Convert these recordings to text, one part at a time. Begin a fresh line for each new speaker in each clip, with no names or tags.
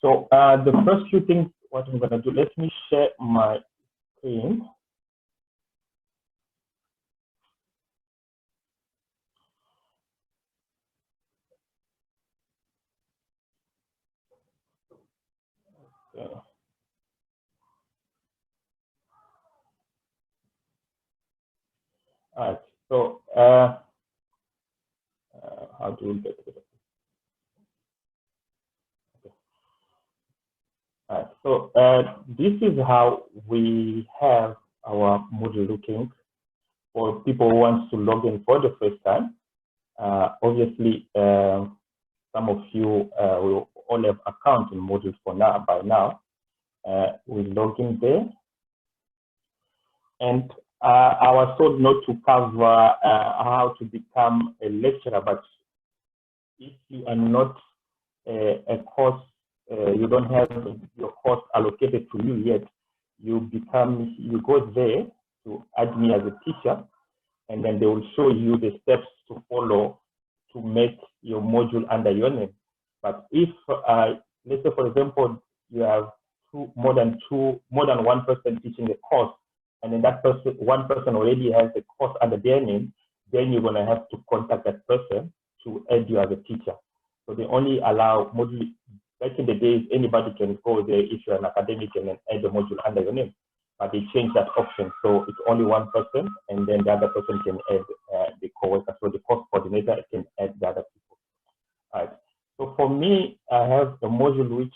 So the first few things, what I'm going to do, let me share my screen. Okay. All right. So how do we get it? Okay. All right. So this is how we have our Moodle looking for people who want to log in for the first time. Obviously, some of you will all have accounts in Moodle for now. By now, we log in there, and I was told not to cover how to become a lecturer, but if you are not a course, you don't have your course allocated to you yet, you go there to add me as a teacher, and then they will show you the steps to follow to make your module under your name. But if, let's say, for example, you have more than one person teaching a course, and then that one person already has a course under their name, then you're going to have to contact that person to add you as a teacher. So they only allow module. Back in the days, anybody can go there if you're an academic and then add the module under your name. But they changed that option, so it's only one person, and then the other person can add the co-worker. So the course coordinator can add the other people. All right. So for me, I have a module which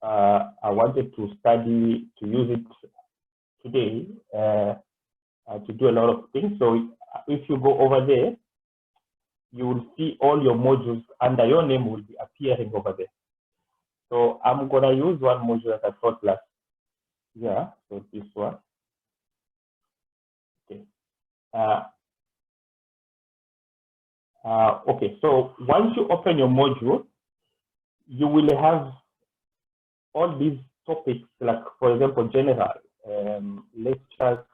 I wanted to study, to use it today to do a lot of things. So if you go over there, you will see all your modules under your name will be appearing over there. So I'm gonna use one module that I taught last year. So this one. Okay. Okay. So once you open your module, you will have all these topics, like for example, general lectures,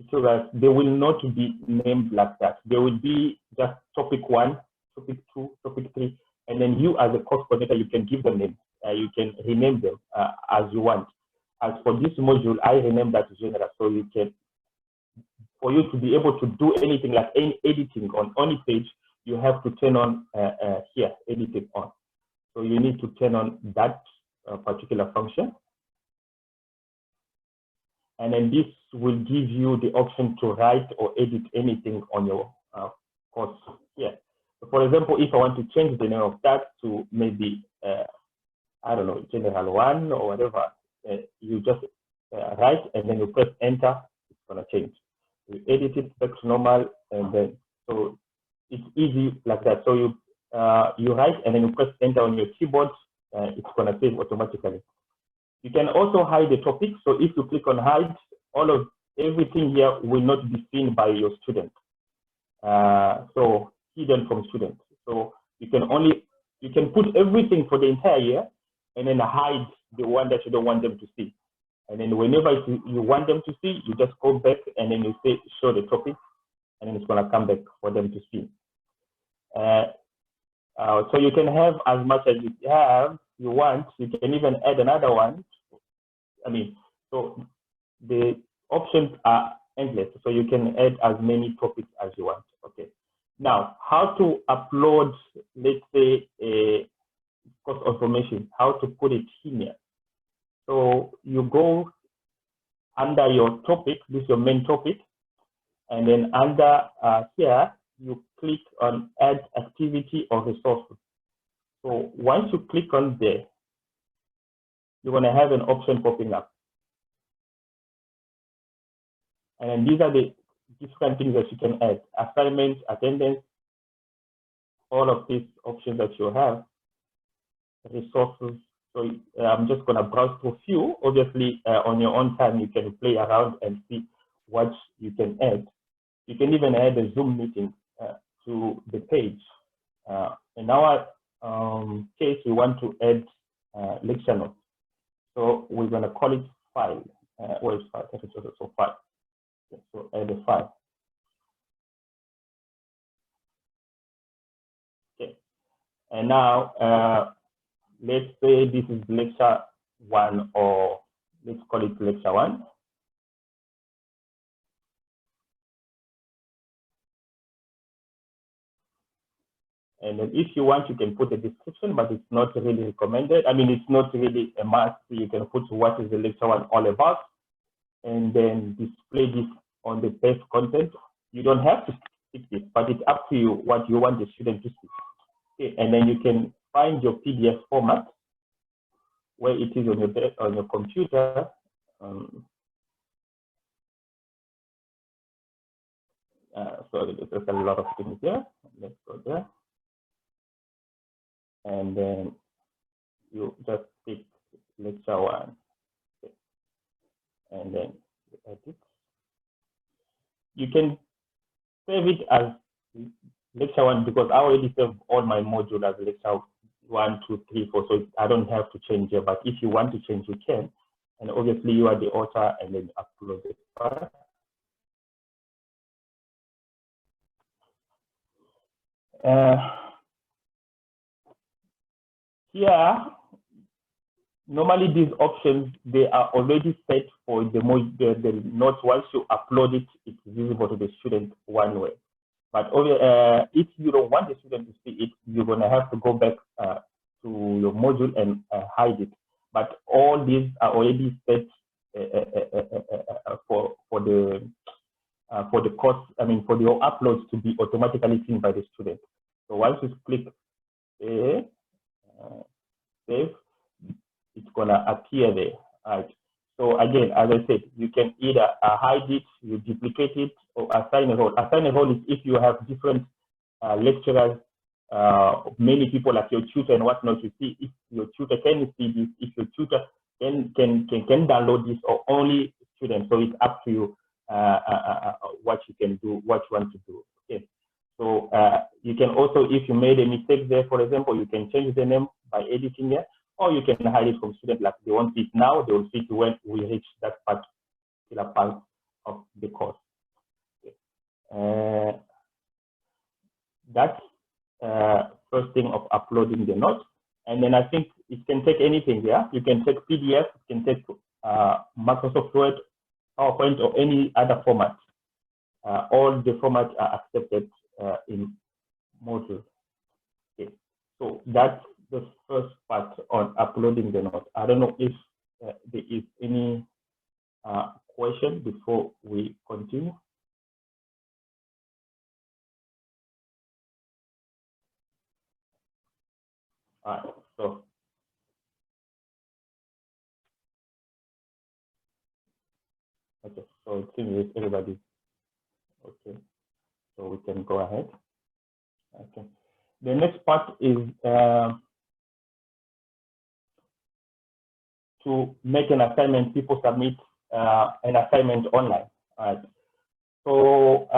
tutorials. They will not be named like that. They will be just topic 1, topic 2, topic 3, and then you as a course coordinator, you can give them names. You can rename them as you want. As for this module, I rename that general, so you can, for you to be able to do anything like any editing on any page, you have to turn on here, editing on. So you need to turn on that particular function. And then this will give you the option to write or edit anything on your course here. So for example, if I want to change the name of that to maybe, I don't know, General 1 or whatever, you just write and then you press enter, it's going to change. You edit it back to normal, and then, so it's easy like that. So you write and then you press enter on your keyboard, it's going to save automatically. You can also hide the topic. So if you click on hide, everything here will not be seen by your student. So hidden from students. So you can put everything for the entire year and then hide the one that you don't want them to see. And then whenever you want them to see, you just go back and then you say show the topic, and then it's going to come back for them to see. So you can have as much as you want. You can even add another one. I mean, so the options are endless. So you can add as many topics as you want. Okay. Now, how to upload, let's say, a course information, how to put it in here. So you go under your topic, this is your main topic, and then under here, you click on add activity or resources. So once you click on there, you're going to have an option popping up. And these are the different things that you can add: assignments, attendance, all of these options that you have, resources. So I'm just going to browse through a few. Obviously, on your own time, you can play around and see what you can add. You can even add a Zoom meeting to the page. In our case, we want to add lecture notes. So we're going to call it file. Where is file? So file. Okay, so add a file. Okay. And now let's say this is lecture 1, or let's call it lecture 1. And then if you want, you can put a description, but it's not really recommended. I mean, it's not really a must. You can put what is the lecture 1 all about, and then display this on the base content. You don't have to stick this, but it's up to you what you want the student to see. Okay, and then you can find your PDF format where it is on your computer. Sorry, there's a lot of things here. Let's go there. And then you just pick lecture 1. Okay. And then you edit. You can save it as lecture 1 because I already saved all my modules as lecture 1, 2, 3, 4. So I don't have to change it. But if you want to change, you can. And obviously you are the author, and then upload it. Here, normally these options, they are already set for the notes. Once you upload it, it's visible to the student one way. But if you don't want the student to see it, you're going to have to go back to your module and hide it. But all these are already set for the course, I mean, for your uploads to be automatically seen by the student. So once you click save, it's gonna appear there. Right. So again, as I said, you can either hide it, you duplicate it, or assign a role. Assign a role is if you have different lecturers, many people like your tutor and whatnot. You see if your tutor can see this, if your tutor can download this, or only students. So it's up to you what you can do, what you want to do. Okay. So you can also, if you made a mistake there, for example, you can change the name by editing here, or you can hide it from students. Like they won't see it now, they will see it when we reach that particular part of the course. Okay. That's first thing of uploading the notes. And then I think it can take anything here. You can take PDF, you can take Microsoft Word, PowerPoint, or any other format. All the formats are accepted in Moodle. Okay. So that's the first part on uploading the notes. I don't know if there is any question before we continue. All right, so okay, so it seems everybody okay, so we can go ahead. Okay, the next part is to make an assignment. People submit an assignment online. All right, so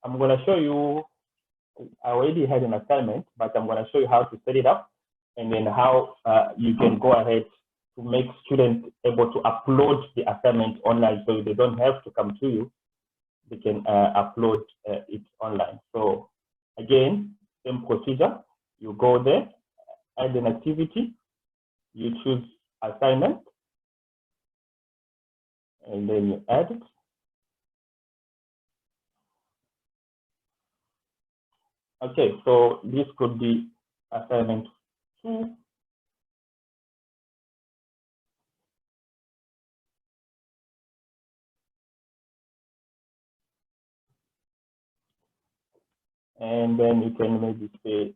I'm going to show you. I already had an assignment, but I'm going to show you how to set it up, and then how you can go ahead to make students able to upload the assignment online, so they don't have to come to you. They can upload it online. So again, same procedure. You go there, add an activity, you choose assignment, and then you add it. Okay, so this could be assignment 2. And then you can maybe say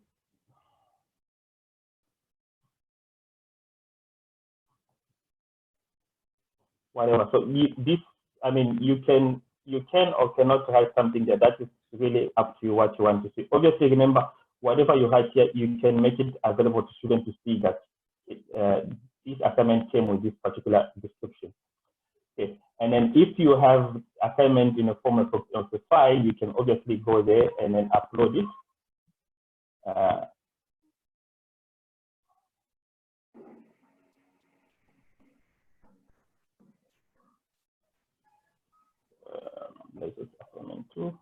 whatever. So this, I mean, you can or cannot write something there. That is really up to you what you want to see. Obviously, remember, whatever you write here, you can make it available to students to see that this assignment came with this particular description. Okay. And then if you have assignment in a form of a file, you can obviously go there and then upload it. This is assignment 2.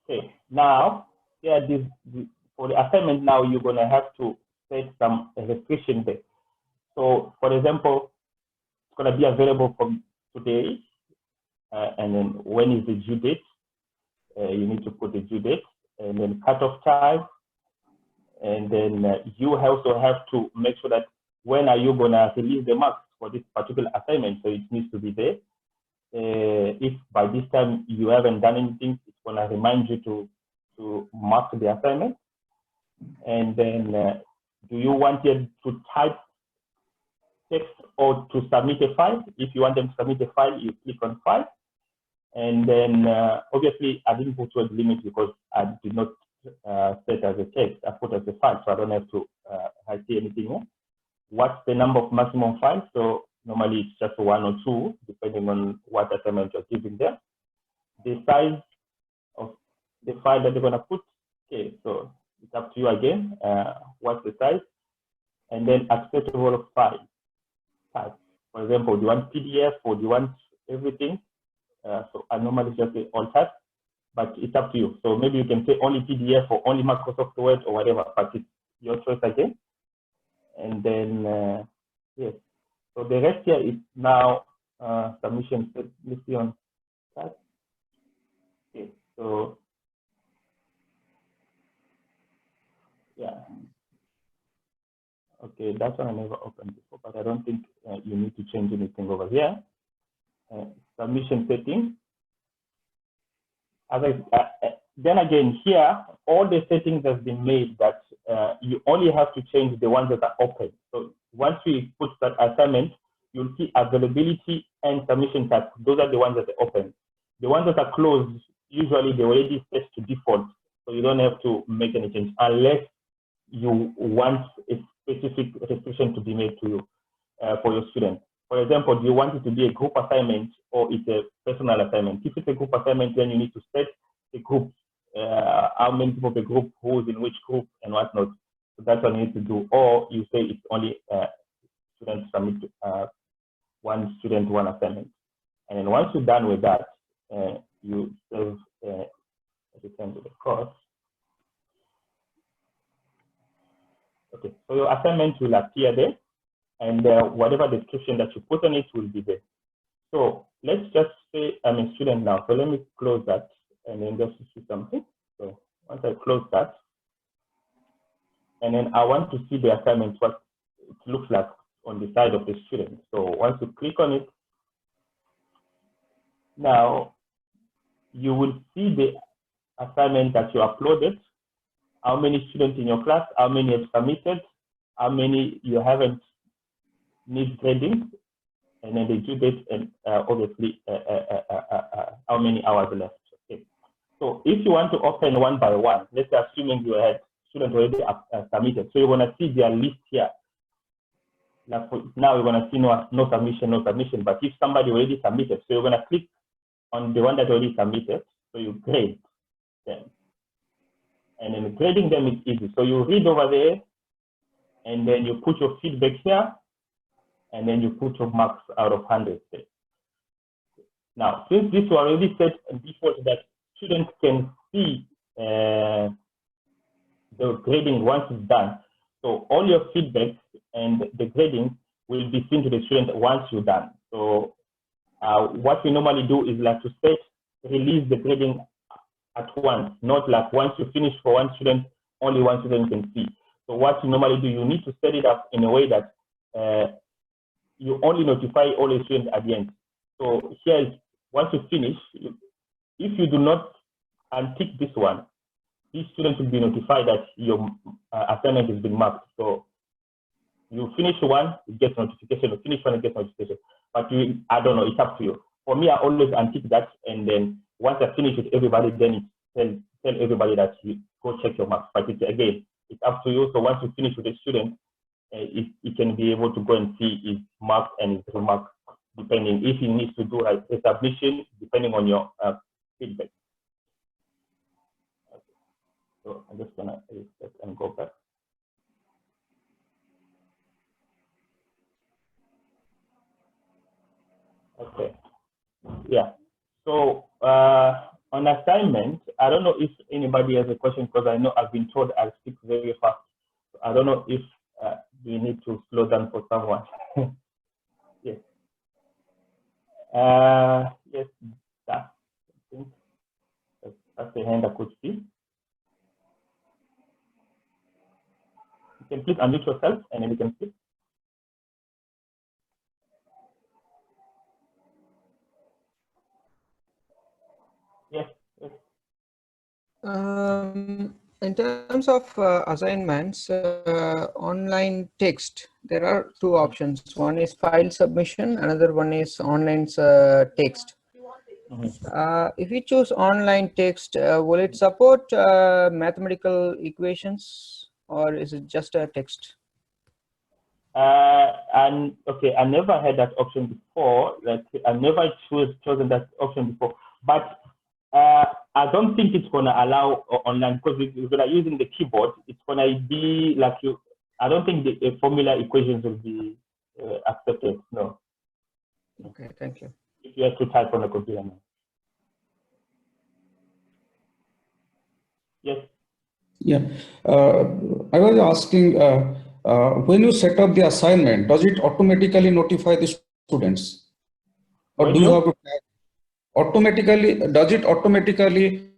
Okay, now here for the assignment now you're gonna have to set some restriction there. So for example, it's gonna be available from today, and then when is the due date? You need to put the due date, and then cutoff time, and then you also have to make sure that when are you gonna release the marks for this particular assignment, so it needs to be there. If by this time you haven't done anything, it's gonna remind you to mark the assignment. And then do you want it to type text or to submit a file? If you want them to submit a file, you click on file. And then obviously I didn't put word limit because I did not set as a text. I put as a file, so I don't have to write anything here. What's the number of maximum files? So normally it's just 1 or 2, depending on what assignment you're giving them. The size of the file that they're gonna put. Okay, so it's up to you again. What's the size? And then acceptable file type. For example, do you want PDF or do you want everything? So I normally just say all types, but it's up to you. So maybe you can say only PDF or only Microsoft Word or whatever, but it's your choice again. And then, yes. So the rest here is now submission. Let's see on that. Okay, so yeah. Okay, that one I never opened before, but I don't think you need to change anything over here. Submission setting. Then again, here, all the settings have been made that you only have to change the ones that are open. So once we put that assignment, you'll see availability and submission type. Those are the ones that are open. The ones that are closed, usually they're already set to default. So you don't have to make any change unless you want a specific restriction to be made to you for your student. For example, do you want it to be a group assignment or it's a personal assignment? If it's a group assignment, then you need to set a group, how many people of the group, who's in which group and whatnot. So that's what you need to do. Or you say it's only students submit one student, one assignment. And then once you're done with that, you save return to the course. Okay, so your assignment will appear there, and whatever description that you put on it will be there. So let's just say I'm a student now. So let me close that and then just see something. So once I close that, and then I want to see the assignment, what it looks like on the side of the student. So once you click on it, now you will see the assignment that you uploaded, how many students in your class, how many have submitted, how many you haven't need grading, and then the due date, and obviously how many hours left. Okay. So if you want to open one by one, let's say assuming you had students already submitted, so you're going to see their list here. Now you're going to see no submission, but if somebody already submitted, so you're going to click on the one that already submitted, so you grade them. And then grading them is easy. So you read over there, and then you put your feedback here, and then you put your marks out of 100 there. Now, since this was already set default that students can see the grading once it's done, so all your feedback and the grading will be seen to the student once you're done. So what we normally do is like to release the grading at once, not like once you finish for one student, only one student can see. So what you normally do, you need to set it up in a way that you only notify all the students at the end. So here is, once you finish, if you do not untick this one, these students will be notified that your assignment has been marked. So you finish one, you get notification, you finish one, you get notification. But I don't know, it's up to you. For me, I always untick that, and then once I finish with everybody, then it tell everybody that you go check your marks. But again, it's up to you. So once you finish with the student, it can be able to go and see his marks and his remarks, depending if he needs to do a submission, depending on your feedback. Okay. So I'm just gonna reset and go back. Okay. Yeah. So On assignment, I don't know if anybody has a question because I know I've been told I'll speak very fast. I don't know if we need to slow down for someone. Yes. Yes, that's, I think that's the hand I could see. You can please unmute yourself and then you can speak. Yes. Yes.
In terms of assignments, online text, there are two options. One is file submission, another one is online text. If you choose online text, will it support mathematical equations or is it just a text?
And okay, I never had that option before. Like I never chosen that option before, but I don't think it's gonna allow online because if you're using the keyboard, it's gonna be like you. I don't think the formula equations will be accepted. No.
Okay, thank you.
If you have to type on a computer now. Yes.
Yeah, I was asking when you set up the assignment, does it automatically notify the students, or
When
do you have to automatically? Does it automatically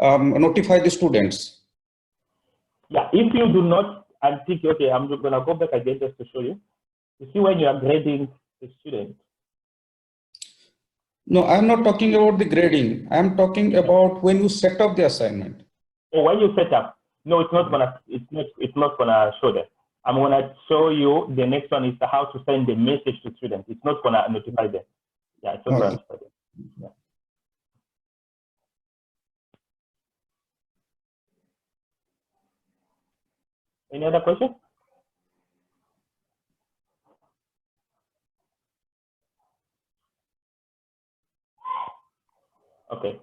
notify the students?
Yeah, if you do not, I think okay, I'm just gonna go back again just to show you. You see when you are grading the student.
No, I'm not talking about the grading. I'm talking about when you set up the assignment.
Oh, when you set up, no, it's not gonna show that. I'm gonna show you the next one is how to send the message to students. It's not gonna notify them. Yeah, it's not gonna notify them. Yeah. Any other question? Okay.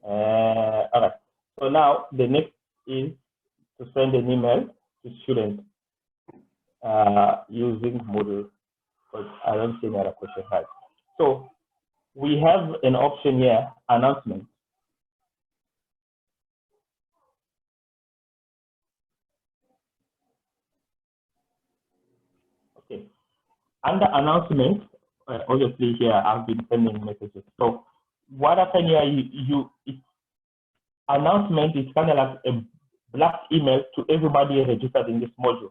All right. So now the next is to send an email to students using Moodle. But I don't see any other question. Right. So we have an option here, announcement. Okay. Under announcement, obviously here I've been sending messages. So what happened here, announcement is kind of like a black email to everybody registered in this module.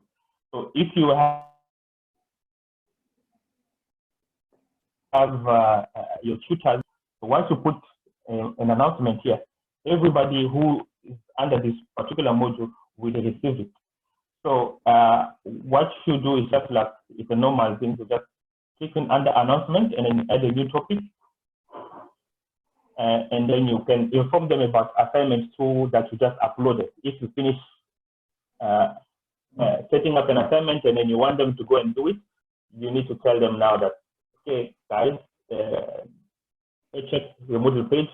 So if you have your tutors, once you put an announcement here, everybody who is under this particular module will receive it. So what you do is just like it's a normal thing to just click in under announcement and then add a new topic. And then you can inform them about assignments too that you just uploaded. If you finish setting up an assignment and then you want them to go and do it, you need to tell them now that, okay, guys, check the Moodle page.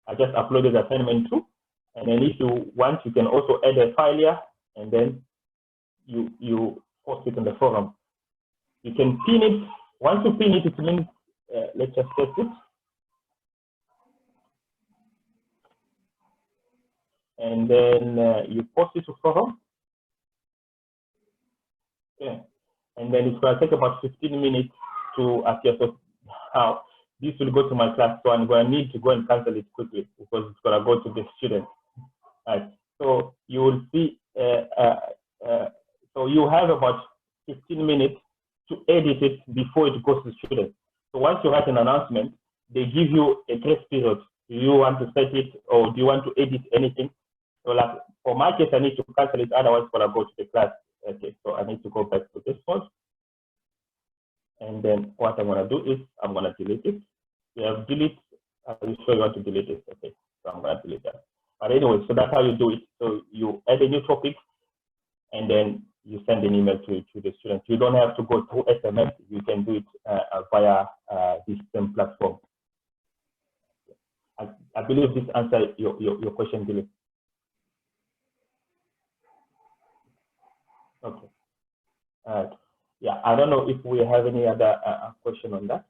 I just uploaded the assignment too. And then if you want, you can also add a file here and then you post it in the forum. You can pin it. Once you pin it, it means, let's just test it. And then you post it to forum. Yeah. And then it's going to take about 15 minutes to appear. So how this will go to my class. So I'm going to need to go and cancel it quickly because it's going to go to the student. Right. So you will see, so you have about 15 minutes to edit it before it goes to the student. So once you write an announcement, they give you a grace period. Do you want to set it or do you want to edit anything? So like for my case, I need to cancel it, otherwise it's gonna go to the class. Okay, so I need to go back to this one. And then what I'm gonna do is I'm gonna delete it. You have delete, are you sure you want to delete it? Okay, so I'm gonna delete that. But anyway, so that's how you do it. So you add a new topic and then you send an email to the students. You don't have to go through SMS. You can do it via this same platform. I believe this answers your question, Billy. Okay. All right. Yeah, I don't know if we have any other question on that.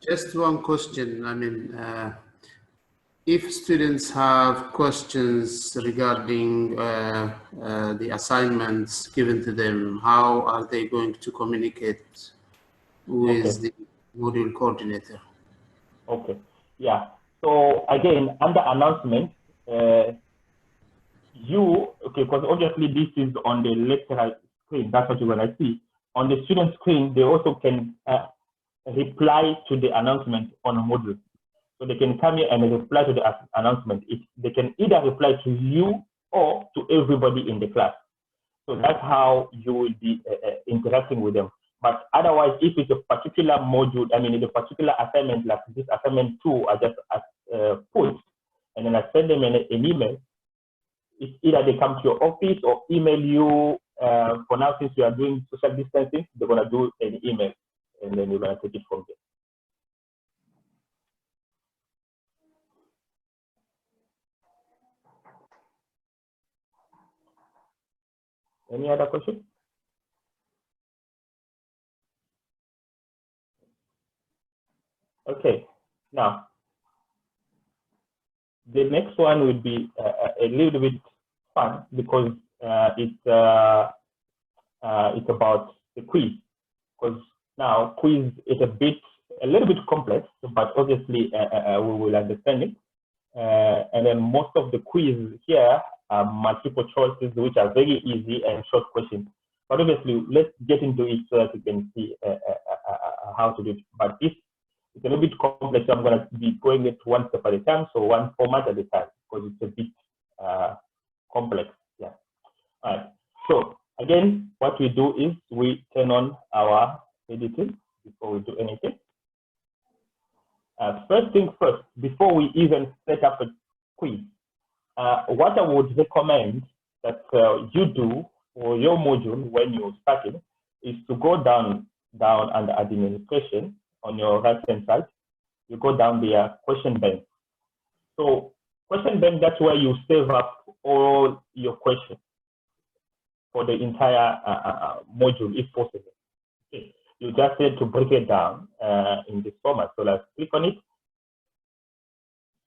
Just one question. I mean, if students have questions regarding the assignments given to them, how are they going to communicate with the module coordinator?
Okay, yeah. So again, under announcement, because obviously this is on the lecturer screen, that's what you're gonna see. On the student screen, they also can reply to the announcement on Moodle. So they can come here and reply to the announcement. They can either reply to you or to everybody in the class. So that's how you will be interacting with them. But otherwise, if it's a particular module, I mean, it's a particular assignment, like this assignment 2, I just put, and then I send them an email. It's either they come to your office or email you. For now, since we are doing social distancing, they're going to do an email, and then you're going to take it from there. Any other questions? Okay, now the next one would be a little bit fun because it's about the quiz. Because now quiz is a little bit complex, but obviously we will understand it. And then most of the quiz here are multiple choices, which are very easy and short questions. But obviously, let's get into it so that you can see how to do it. But it's a little bit complex, so I'm going to be going it one step at a time, so one format at a time, because it's a bit complex. Yeah. All right. So again, what we do is we turn on our editing before we do anything. First thing first, before we even set up a quiz, what I would recommend that you do for your module when you're starting is to go down under administration on your right-hand side. You go down there, question bank. So question bank, that's where you save up all your questions for the entire module, if possible. Okay. You just need to break it down in this format. So let's click on it.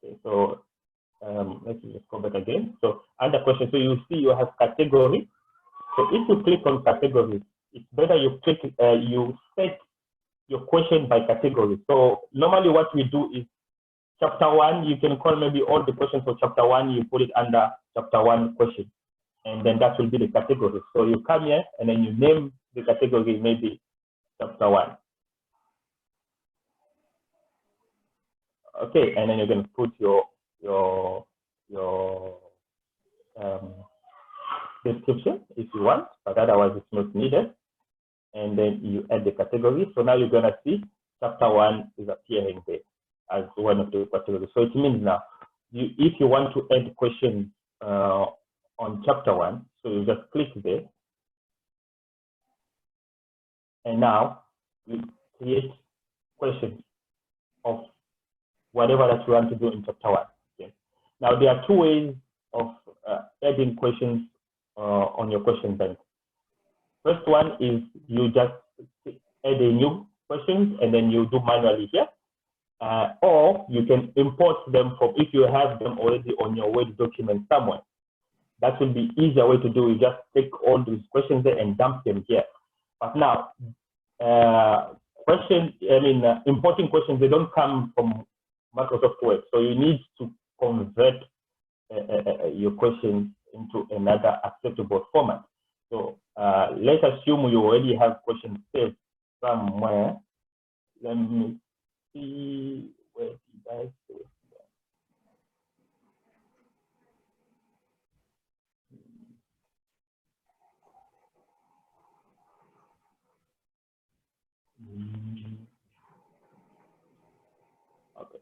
Okay, so let's just go back again. So under question, so you see you have category. So if you click on categories, it's better you click, you set your question by category. So normally what we do is chapter 1, you can call maybe all the questions for chapter 1, you put it under chapter 1 question. And then that will be the category. So you come here and then you name the category, maybe chapter 1. Okay, and then you're going to put your description if you want, but otherwise it's not needed. And then you add the category. So now you're going to see chapter 1 is appearing there as one of the categories. So it means now, if you want to add questions on chapter 1, so you just click there. And now we create questions of whatever that you want to do in chapter 1. Okay. Now there are two ways of adding questions on your question bank. First one is you just add a new question and then you do manually here. Or you can import them from, if you have them already on your Word document somewhere. That will be easier way to do. You just take all these questions there and dump them here. But now, importing questions, they don't come from Microsoft Word. So you need to convert your questions into another acceptable format. So let's assume you already have questions saved somewhere. Let me see, where did I save them? Okay.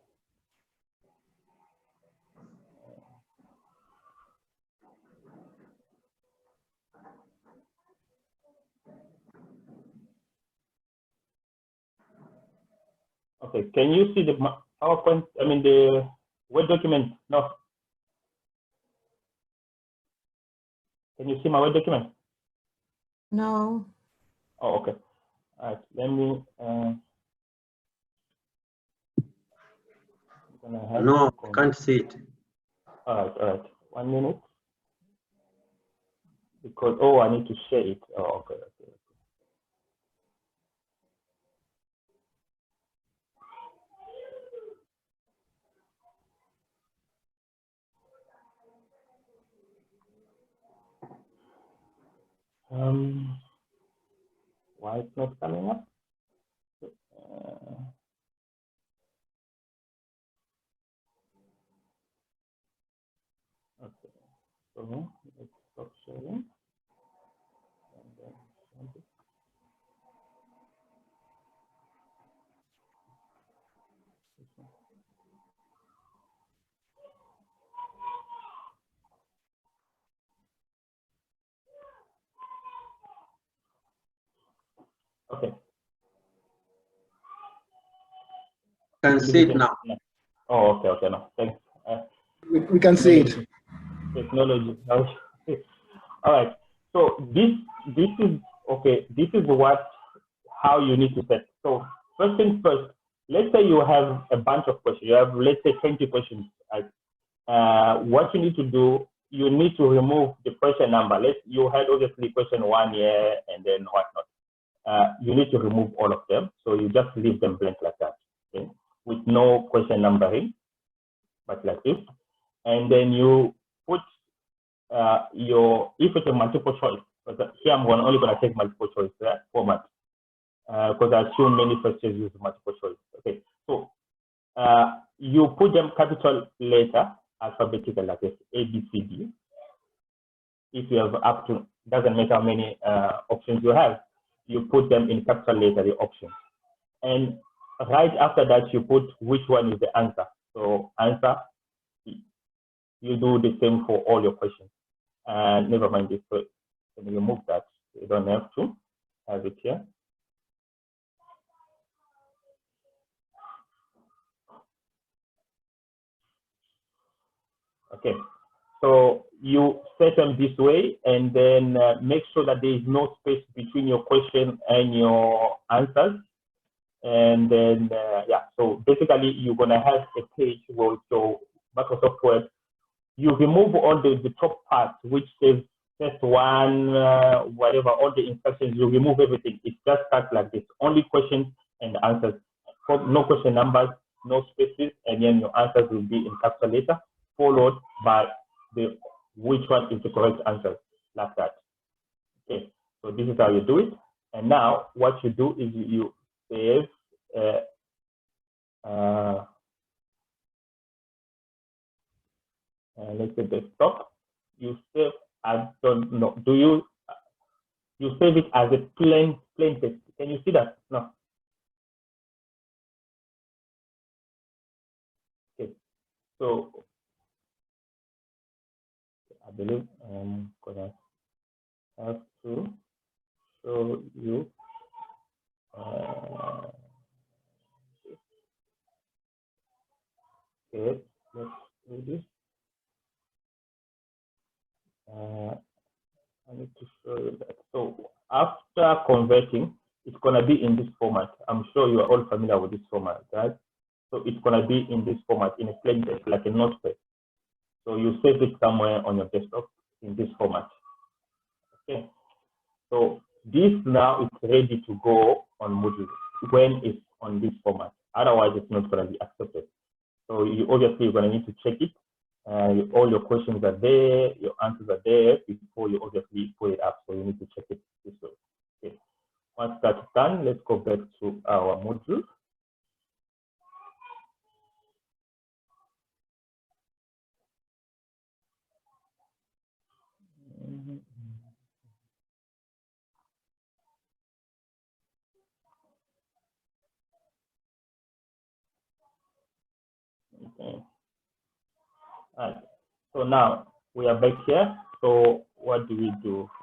Okay, can you see the PowerPoint, the Word document? No. Can you see my Word document?
No.
Oh, okay. All right, let me,
No, I can't see it.
All right. 1 minute. Because, oh, I need to share it. Oh, okay. Why it's not coming up? Okay, so let's stop sharing. And then send it. Okay.
Can see it now.
Oh, okay, no, thanks.
We can see it.
Technology. All right. So this is okay. This is how you need to set. So first things first. Let's say you have a bunch of questions. You have, let's say, 20 questions. What you need to do, you need to remove the question number. You had obviously question 1 year and then whatnot. You need to remove all of them. So you just leave them blank like that, okay? With no question numbering, but like this. And then you put if it's a multiple choice, because here I'm only going to take multiple choice format, because I assume many first years use multiple choice. Okay, so you put them capital letter, alphabetical, like this, A, B, C, D. If you have up to, doesn't matter how many options you have, you put them in capital letter, the options. And right after that, you put which one is the answer. So answer, you do the same for all your questions. Never mind this, so you remove that. You don't have to have it here. Okay, so you set them this way, and then make sure that there is no space between your question and your answers. And then, yeah, so basically you're gonna have a page where so Microsoft Word, you remove all the top parts, which says test one, whatever, all the instructions, you remove everything. It just starts like this, only questions and answers. No question numbers, no spaces, and then your answers will be in capital letter, followed by which one is the correct answer, like that. Okay, so this is how you do it. And now what you do is you save let's say desktop. You save, I don't know, you save it as a plain text. Can you see that? No. Okay, so I believe I'm gonna have to show you okay, let's do this. I need to show you that. So after converting, it's gonna be in this format. I'm sure you are all familiar with this format, right? So it's gonna be in this format, in a plain text, like a notepad. So you save it somewhere on your desktop in this format. Okay. So this now is ready to go on Moodle when it's on this format. Otherwise, it's not going to be accepted. So obviously you're going to need to check it. All your questions are there, your answers are there before you obviously put it up. So you need to check it this way. Okay. Once that's done, let's go back to our Moodle. Okay. All right. So now we are back here. So what do?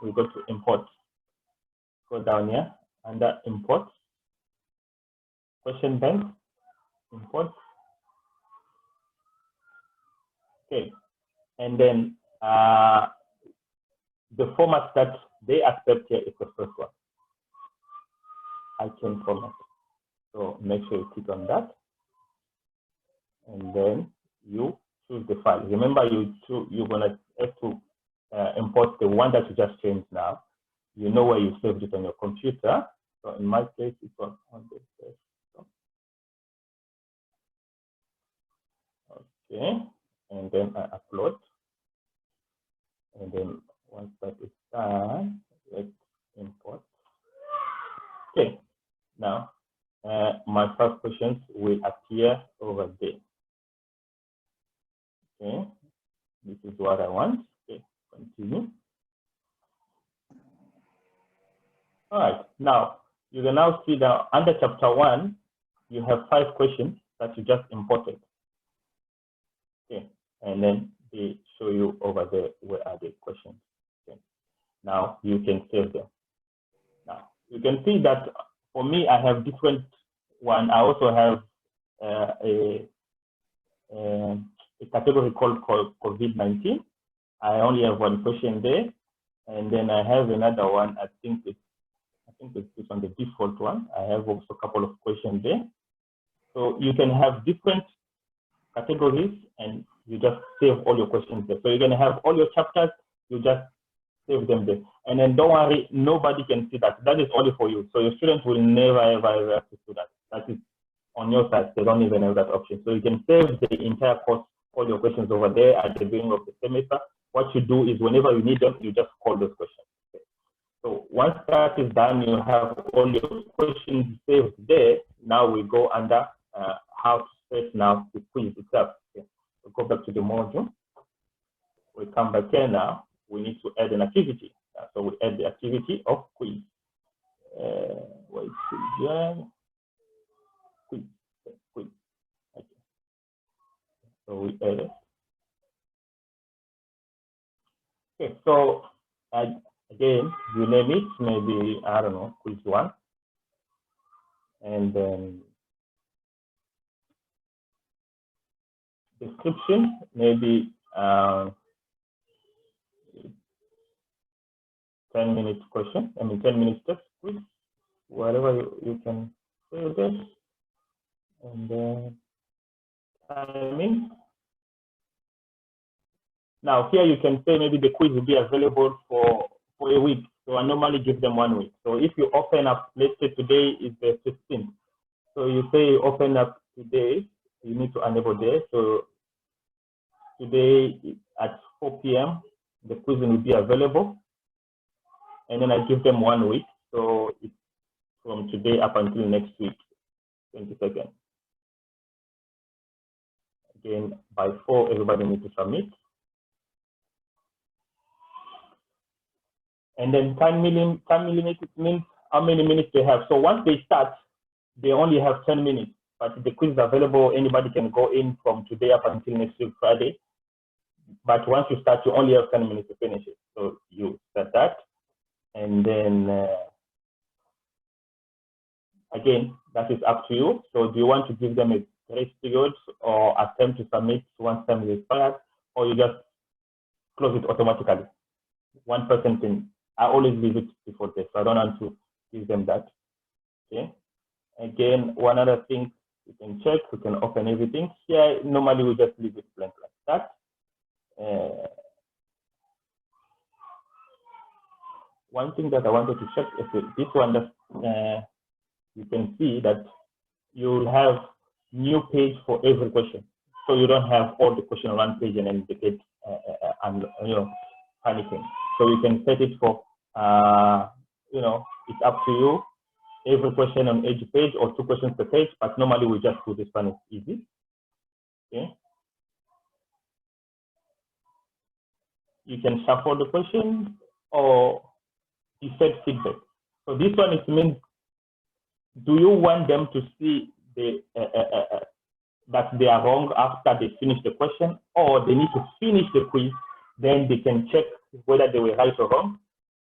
We go to import. Go down here under import. Question bank. Import. Okay. And then the format that they accept here is the first one. I change format. So make sure you click on that. and then you choose the file. Remember, you're gonna have to import the one that you just changed now. You know where you saved it on your computer. So in my case, it was on the desktop. Okay, and then I upload. And then once that is done, let's import. Okay, now my first questions will appear over there. Okay, this is what I want. Okay, continue. All right, now you can now see that under chapter 1, you have 5 questions that you just imported. Okay, and then they show you over there where are the questions. Okay, now you can save them. Now you can see that for me, I have different one. I also have a category called COVID-19. I only have 1 question there, and then I have another one. I think it's on the default one. I have also a couple of questions there. So you can have different categories, and you just save all your questions there. So you're gonna have all your chapters. You just save them there, and then don't worry, nobody can see that. That is only for you. So your students will never ever have to do that. That is on your side. They don't even have that option. So you can save the entire course, all your questions over there at the beginning of the semester. What you do is whenever you need them, you just call those questions. Okay. So once that is done, you have all your questions saved there. Now we go under how to set now the quiz itself. Okay. So go back to the module. We come back here now. We need to add an activity. So we add the activity of quiz. Wait, quiz. Quiz. Okay. So we add it. Okay, so again, you name it, maybe, I don't know, quiz 1. And then description, maybe 10-minute question, 10-minute test quiz, whatever you can say this. And then timing. Now here you can say maybe the quiz will be available for a week. So I normally give them 1 week. So if you open up, let's say today is the 15th. So you say you open up today, you need to enable there. So today at 4 p.m. the quiz will be available. And then I give them 1 week. So it's from today up until next week, 22nd. Again, by 4, everybody needs to submit. And then time limit means how many minutes they have. So once they start, they only have 10 minutes. But the quiz is available, anybody can go in from today up until next week, Friday. But once you start, you only have 10 minutes to finish it. So you set that. And then, again, that is up to you. So do you want to give them a grace period or attempt to submit once time is expired, or you just close it automatically? One person can, I always leave it before this, so I don't want to give them that. Okay. Again, one other thing you can check, you can open everything. Here, normally we just leave it blank like that. One thing that I wanted to check is this one that you can see that you will have new page for every question. So you don't have all the question on one page and then they get panicking. So you can set it for, it's up to you. Every question on each page or 2 questions per page, but normally we just do this one, it's easy. Okay. You can shuffle the questions or set feedback. So this one is means, do you want them to see that they are wrong after they finish the question, or they need to finish the quiz, then they can check whether they were right or wrong?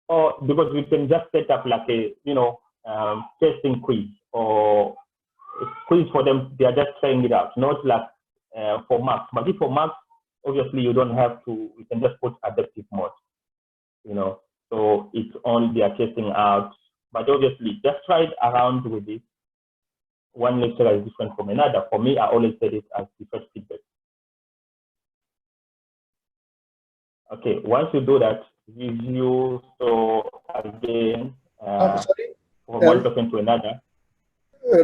Or because we can just set up like a testing quiz or a quiz for them, they are just trying it out, not like for marks. But if for marks, obviously you don't have to, you can just put adaptive mode, so it's only they are testing out. But obviously just try it around with it. One lecturer is different from another. For me, I always set it as the first Okay, once you do that, gives you, so again,
Sorry,
from one person to another.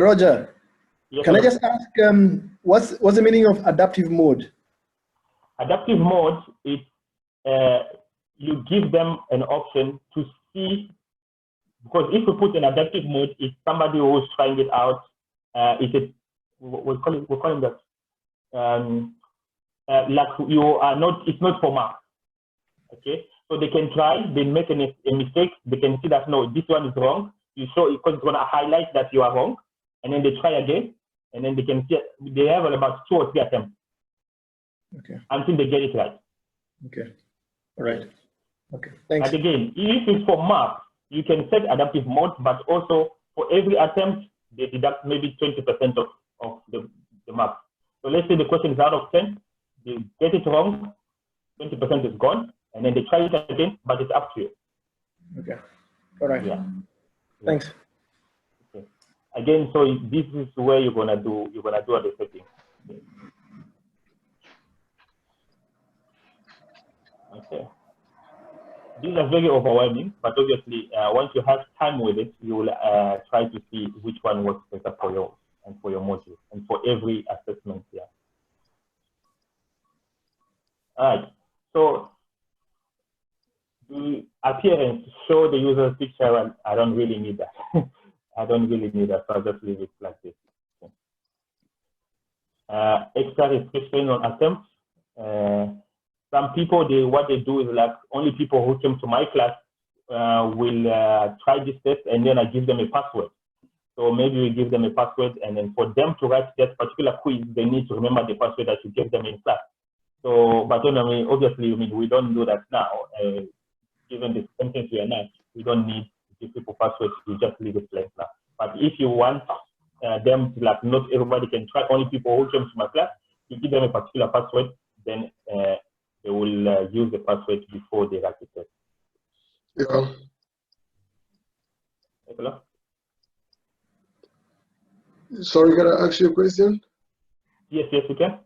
Roger,
Yes,
can I
hello?
just ask, what's the meaning of adaptive mode?
Adaptive mode is you give them an option to see, because if you put an adaptive mode, if somebody who's trying it out, we're calling that like you are not, it's not for marks. Okay, so they can try, they make a mistake, they can see that no, this one is wrong. You show it because it's gonna highlight that you are wrong, and then they try again, and then they can see they have about 2 or 3 attempts.
Okay.
Until they get it right.
Okay. All right. Okay. Thanks.
And again, if it's for marks, you can set adaptive mode, but also for every attempt, they deduct maybe 20% of the marks. So let's say the question is out of 10, they get it wrong, 20% is gone, and then they try it again, but it's up to you.
Okay. All right.
Yeah.
Thanks.
Okay. Again, so this is where you're gonna do the setting. Okay. These are very overwhelming, but obviously, once you have time with it, you will try to see which one works better for yours and for your module and for every assessment here. All right. So the appearance, show the user's picture, and I don't really need that. I don't really need that, so I'll just leave it like this. Extra restriction on attempts. Some people, what they do is like only people who came to my class will try this test, and then I give them a password. So maybe we give them a password, and then for them to write that particular quiz, they need to remember the password that you gave them in class. So, but I mean, obviously, I mean, we don't do that now. Given the sentence we are not, we don't need to give people passwords. We just leave it blank now. But if you want them to, like, not everybody can try, only people who came to my class, you give them a particular password, then they will use the password before they write the test.
Yeah.
Nicola?
Sorry, can I ask you a question?
Yes, yes, you can.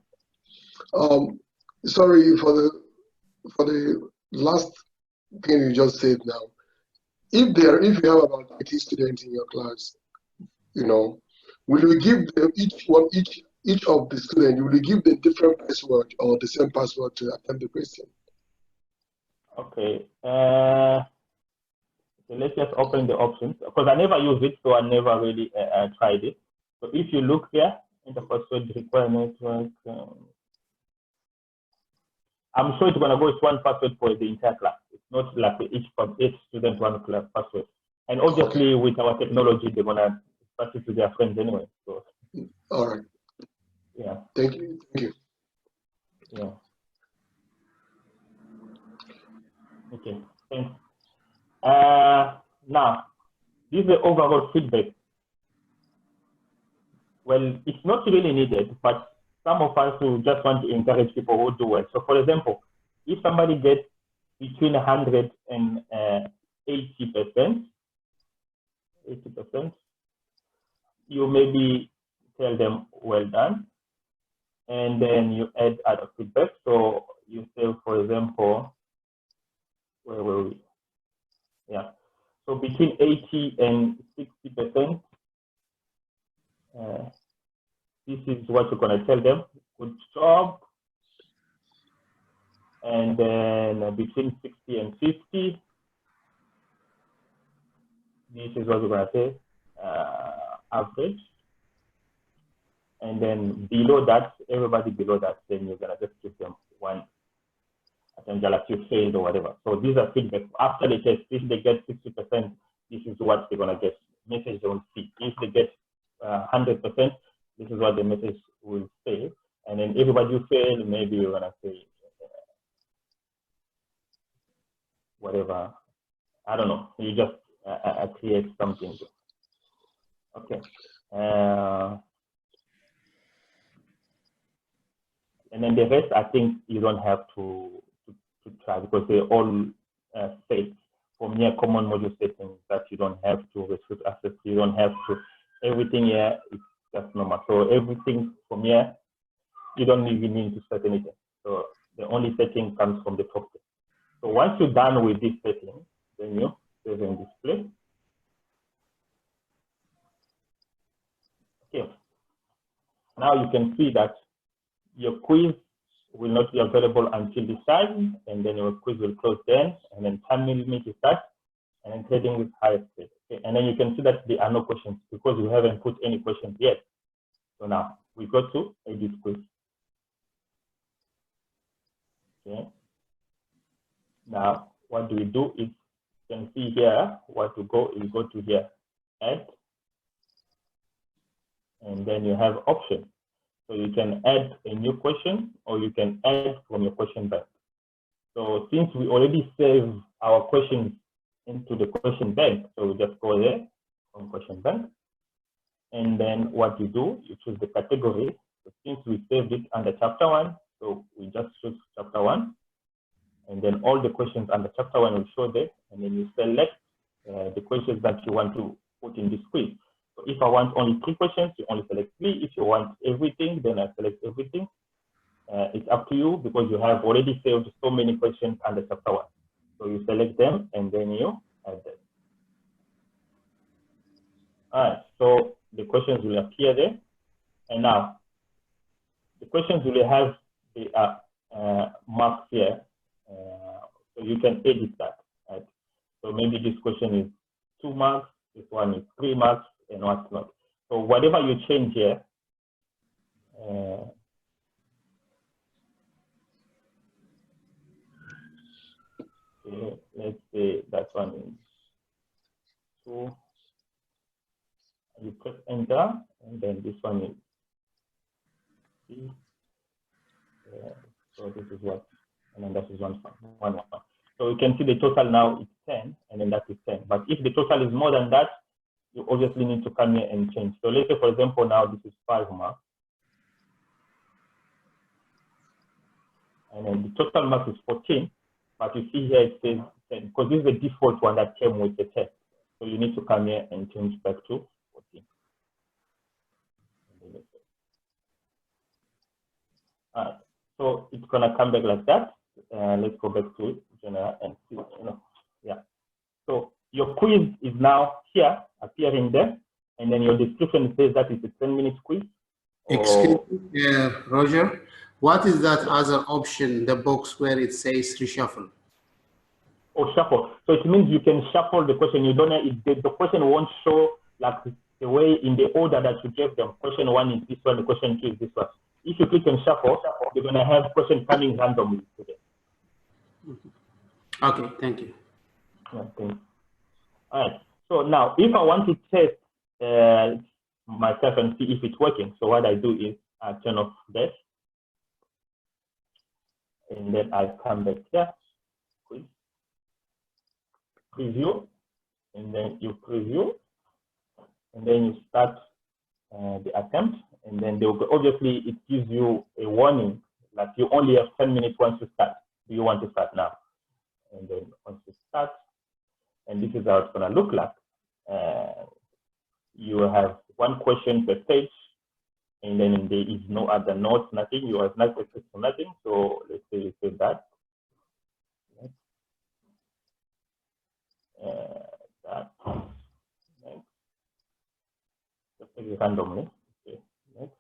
Sorry for the last thing you just said now. If you have about 80 students in your class, you know, will you give them each of the students, will you give them different password or the same password to attempt the question?
Okay. So let's just open the options, because I never use it, so I never really tried it. So if you look here in the password requirement, I'm sure it's going to go with one password for the entire class. It's not like each student one class password. And obviously, with our technology, they're going to pass it to their friends anyway. So,
all right.
Yeah.
Thank you. Thank you.
Yeah. Okay. Thanks. Now, this is the overall feedback. Well, it's not really needed, but some of us who just want to encourage people who do well. So, for example, if somebody gets between 100 and 80%, you maybe tell them well done, and then you add other feedback. So you say, for example, where were we? Yeah. So between 80 and 60%, this is what you're going to tell them. Good job. And then between 60 and 50, this is what you're going to say, average. And then below that, everybody below that, then you're going to just give them one attempt, like you failed or whatever. So these are feedback. After the test, if they get 60%, this is what they're going to get. Message they will see. If they get 100%, this is what the message will say. And then everybody who failed, maybe you're going to say whatever. I don't know. You just create something. Okay. And then the rest, I think you don't have to try, because they all state from here common module settings that you don't have to restrict access. You don't have to. Everything here is just normal. So everything from here, you don't even need to set anything. So the only setting comes from the top. once you're done with this setting, then you save and display. Okay. Now you can see that your quiz will not be available until this time, and then your quiz will close then, and then time limit is that, and then trading with highest rate. Okay. And then you can see that there are no questions because we haven't put any questions yet. So now we go to edit quiz. Okay. Now what do we do is, you can see here what to go is go to here, add, and then you have options. So you can add a new question or you can add from your question bank. So since we already save our questions into the question bank, so we just go there from question bank. And then what you do, you choose the category. So since we saved it under chapter 1, so we just choose chapter 1. And then all the questions under chapter 1 will show there. And then you select the questions that you want to put in this quiz. So if I want only 3 questions, you only select 3. If you want everything, then I select everything. It's up to you because you have already saved so many questions under chapter 1. So you select them and then you add them. All right, so the questions will appear there. And now the questions will have the marks here. So you can edit that. Right? So maybe this question is 2 marks, this one is 3 marks, and what's not. So whatever you change here, okay, let's say that one is 2. You press enter, and then this one is 3. So this is what, and then that is one. So you can see the total now is 10, and then that is 10. But if the total is more than that, you obviously need to come here and change. So let's say, for example, now this is 5 marks. And then the total mark is 14. But you see here it says 10, because this is the default one that came with the test. So you need to come here and change back to 14. All right. So it's going to come back like that. Let's go back to general and see, yeah. So your quiz is now here, appearing there, and then your description says that it's a 10-minute quiz.
Excuse me, Roger, what is that other option, the box where it says reshuffle?
Oh, shuffle. So it means you can shuffle the question. You don't know, the question won't show like the way in the order that you gave them. Question 1 is this one, the question 2 is this one. If you click on shuffle, you're going to have questions coming randomly today.
Okay, thank you.
Okay. All right. So now, if I want to test myself and see if it's working, so what I do is I turn off this, and then I come back here, preview, and then you preview, and then you start the attempt, and then they will, obviously it gives you a warning like you only have 10 minutes once you start. Do you want to start now? And then once you start, and this is how it's going to look like. You have 1 question per page, and then there is no other notes, nothing. You have not access to nothing. So let's say you say that. That. Next. Just take it randomly. Okay. Next.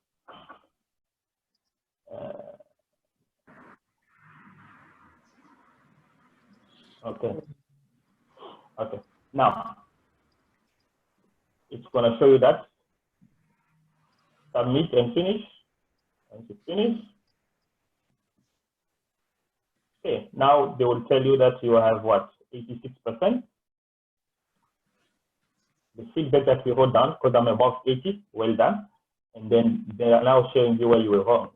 Okay. Okay. Now, it's going to show you that. Submit and finish. Once you finish, okay. Now they will tell you that you have what, 86%. The feedback that we wrote down, because I'm above 80, well done. And then they are now showing you where you were wrong,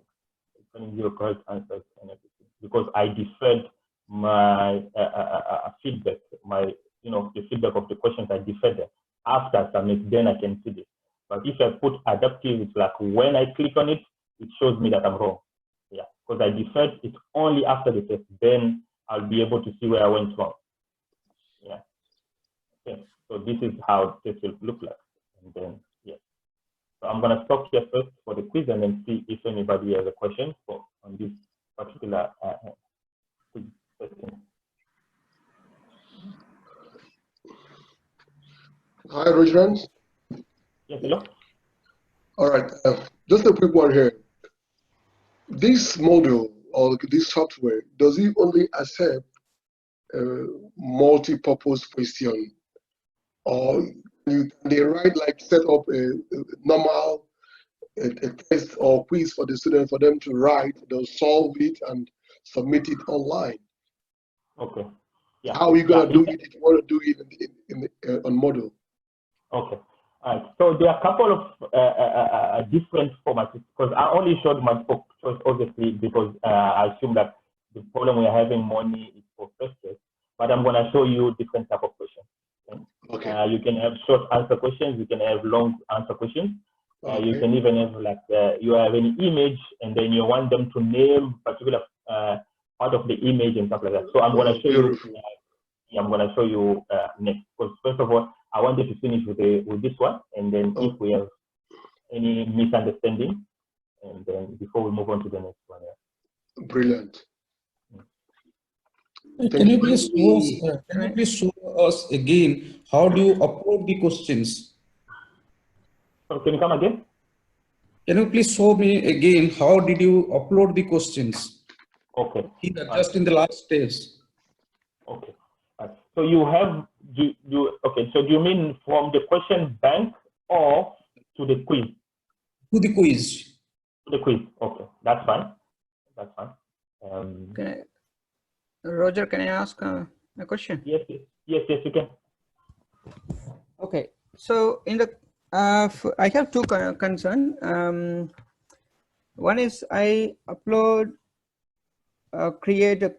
telling you correct answers and everything. Because I deferred my feedback, the feedback of the questions I deferred them. After I submit, then I can see this. But if I put adaptive, it's like when I click on it, it shows me that I'm wrong. Yeah, because I deferred it only after the test. Then I'll be able to see where I went wrong. Yeah. Okay. So this is how this will look like. And then, yeah. So I'm going to stop here first for the quiz and then see if anybody has a question on this particular quiz session.
Hi, Rojans.
Yes, hello?
All right, just a quick one here. This module or this software, does it only accept multi-purpose question, or they write like set up a normal a test or quiz for the student for them to write, they'll solve it and submit it online?
Okay. Yeah.
How are you gonna do it if you want to do it on Moodle?
Okay. So there are a couple of different formats, because I only showed multiple choice obviously because I assume that the problem we are having money is for first test, but I'm going to show you different type of questions.
Okay.
You can have short answer questions, you can have long answer questions. You can even have like you have an image and then you want them to name particular part of the image and stuff like that. So I'm going to show you. I'm going to show you next. Because first of all, I wanted to finish with this one, and then if we have any misunderstanding, and then before we move on to the next one. Yeah.
Brilliant.
Can you please show us again how do you upload the questions?
So can you come again?
Can you please show me again how did you upload the questions?
Okay.
Here, just in the last stage.
Okay. So you have okay. So do you mean from the question bank or to the quiz?
To the quiz.
To the quiz. Okay, that's fine. That's fine.
Roger, can I ask a question?
Yes, you can.
Okay. So in the I have two concerns. One is I create a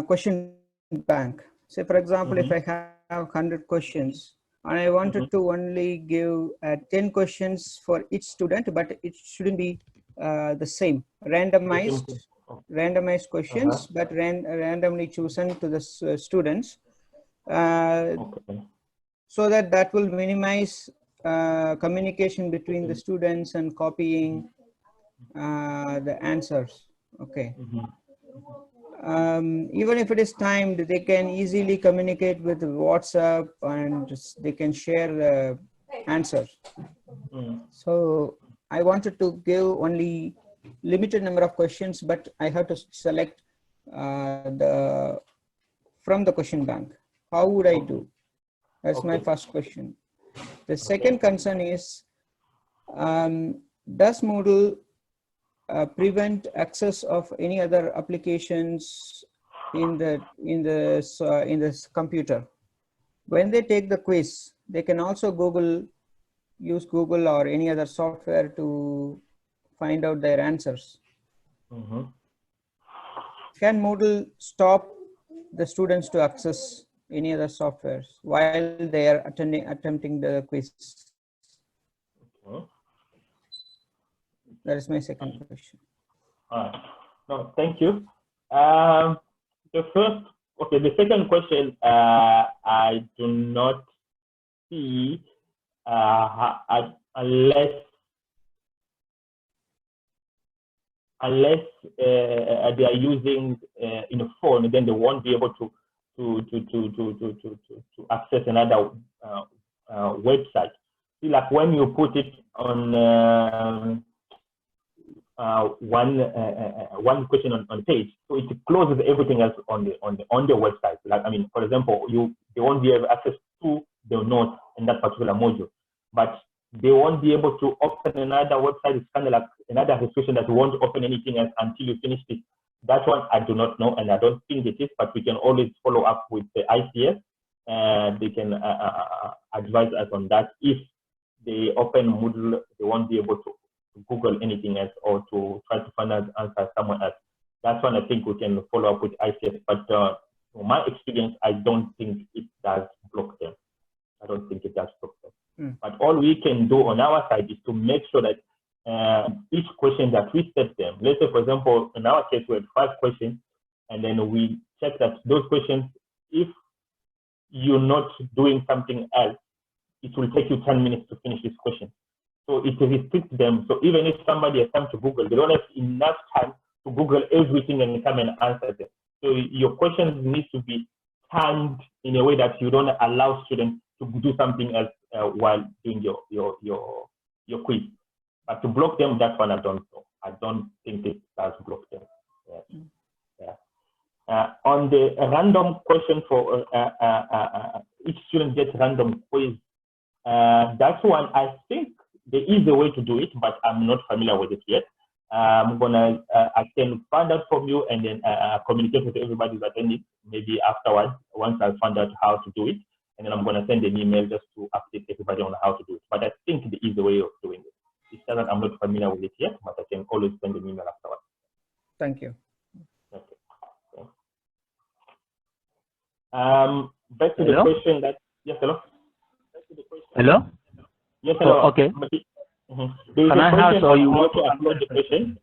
question bank. Say, for example, if I have 100 questions and I wanted to only give 10 questions for each student, but it shouldn't be the same, randomized questions, but randomly chosen to the students, so that will minimize communication between the students and copying the answers. Okay. Even if it is timed, they can easily communicate with WhatsApp and they can share the answers. So I wanted to give only limited number of questions, but I have to select from the question bank. How would I do? That's my first question. The second concern is, does Moodle prevent access of any other applications in this computer? When they take the quiz, they can also use Google or any other software to find out their answers. Can Moodle stop the students to access any other softwares while they are attempting the quiz? That is my second question.
No, thank you. The second question, I do not see unless they are using in a phone, then they won't be able to access another website. See, like when you put it on one question on page, so it closes everything else on the website. Like, I mean, for example, they won't be able to access to the notes in that particular module, but they won't be able to open another website. It's kind of like another restriction that won't open anything else until you finish this. That one I do not know, and I don't think it is, but we can always follow up with the ICS, and they can advise us on that. If they open Moodle, they won't be able to Google anything else or to try to find an answer somewhere else. That's one I think we can follow up with ICS, but from my experience, I don't think it does block them. I don't think it does block them. But all we can do on our side is to make sure that each question that we set them, let's say, for example, in our case, we had 5 questions, and then we check that those questions, if you're not doing something else, it will take you 10 minutes to finish this question. So it restricts them. So even if somebody has come to Google, they don't have enough time to Google everything and come and answer them. So your questions need to be timed in a way that you don't allow students to do something else while doing your quiz. But to block them, that one I don't know. I don't think it does block them. On the random question for each student gets random quiz, that's one I think there is a way to do it, but I'm not familiar with it yet. I can find out from you and then communicate with everybody who's attending, maybe afterwards, once I find out how to do it. And then I'm going to send an email just to update everybody on how to do it. But I think there is a way of doing it. It's just that I'm not familiar with it yet, but I can always send an email afterwards.
Thank you.
Okay. Back to the question that, yes, hello?
Hello?
Yes, hello.
Oh, okay.
Can
I have, so you want
to upload the question?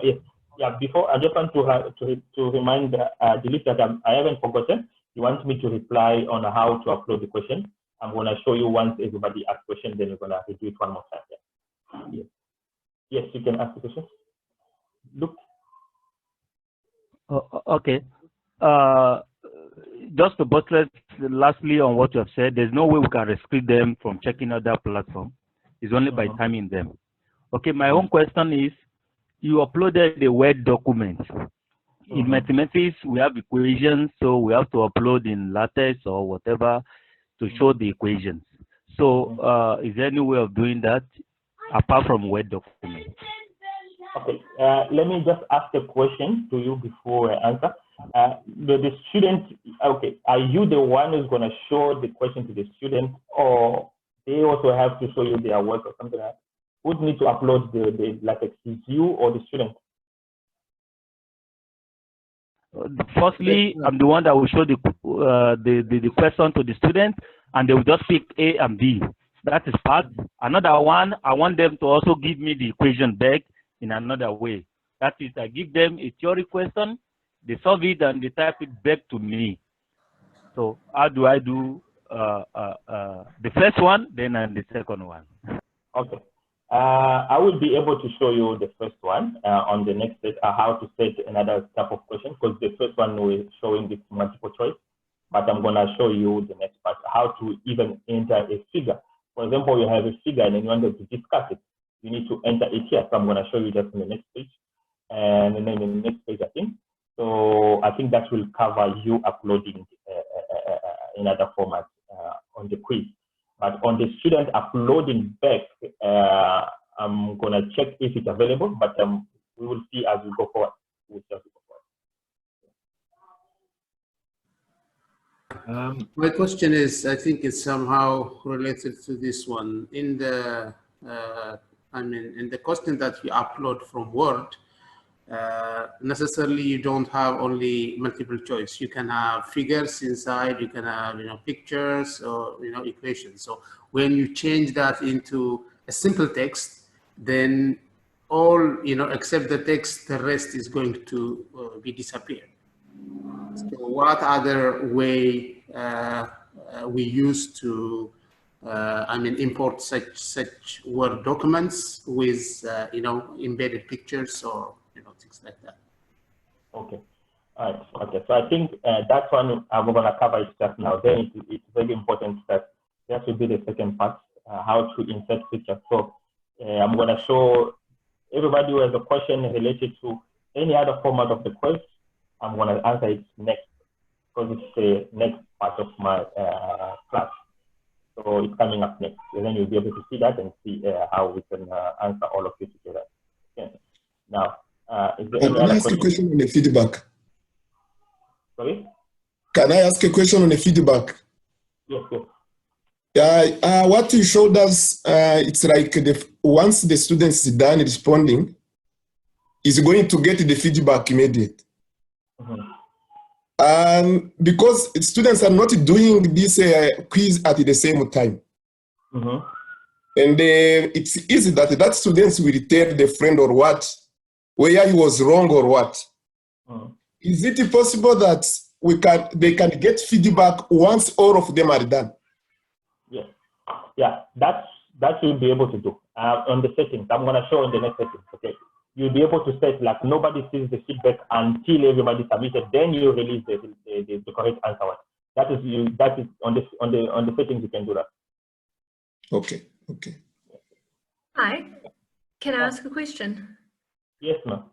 Yes. Yeah, before, I just want to remind the list that I haven't forgotten. You want me to reply on how to upload the question. I'm going to show you once everybody asks questions, then we're going to do it one more time. Yeah. Yes. Yes, you can ask the question. Look.
Okay. Just to buttress lastly on what you have said, there's no way we can restrict them from checking other platforms. It's only by timing them. Okay, my own question is, you uploaded a Word document. In mathematics, we have equations, so we have to upload in LaTeX or whatever to show the equations. So is there any way of doing that apart from Word document?
Okay, let me just ask a question to you before I answer. The student, okay, are you the one who's going to show the question to the student, or they also have to show you their work or something like that? Who would need to upload the LaTeX, is you or the student?
Firstly, I'm the one that will show the question to the student, and they will just pick A and B. That is part. Another one, I want them to also give me the equation back in another way. That is, I give them a theory question, they solve it, and they type it back to me. So how do I do the first one, then and the second one?
Okay. I will be able to show you the first one on the next set, how to set another type of question, because the first one is showing this multiple choice, but I'm going to show you the next part, how to even enter a figure. For example, you have a figure and then you wanted to discuss it. You need to enter it here. So I'm going to show you just in the next page, and then in the next page, I think. So I think that will cover you uploading in other formats on the quiz. But on the student uploading back, I'm going to check if it's available, but we will see as we go forward.
My question is, I think it's somehow related to this one. In the, in the question that you upload from Word, necessarily you don't have only multiple choice. You can have figures inside, you can have pictures or equations. So when you change that into a simple text, then all except the text, the rest is going to be disappeared. So what other way we use to import such Word documents with embedded pictures or things like that?
Okay. All right. Okay. So I think that one I'm going to cover it just now. Then it's very important that that will be the second part, how to insert pictures. So I'm going to show everybody who has a question related to any other format of the quiz. I'm going to answer it next, because it's the next part of my class. So it's coming up next, and then you'll be able to see that and see how we can answer all of you together. Okay. Now,
can I ask a question on the feedback?
Sorry?
Can I ask a question on the feedback?
Yes, yes.
Yeah, what you showed us, it's like once the student is done responding, is going to get the feedback immediate. Because students are not doing this quiz at the same time. And it's easy that students will tell the friend or what, where he was wrong or what. Is it possible that they can get feedback once all of them are done?
Yes. Yeah, that you'll be able to do on the settings. I'm going to show in the next settings. Okay. You'll be able to set like nobody sees the feedback until everybody submitted. Then you release the correct answer. That is on the settings you can do that.
Okay. Okay.
Hi, can I ask a question?
Yes, ma'am.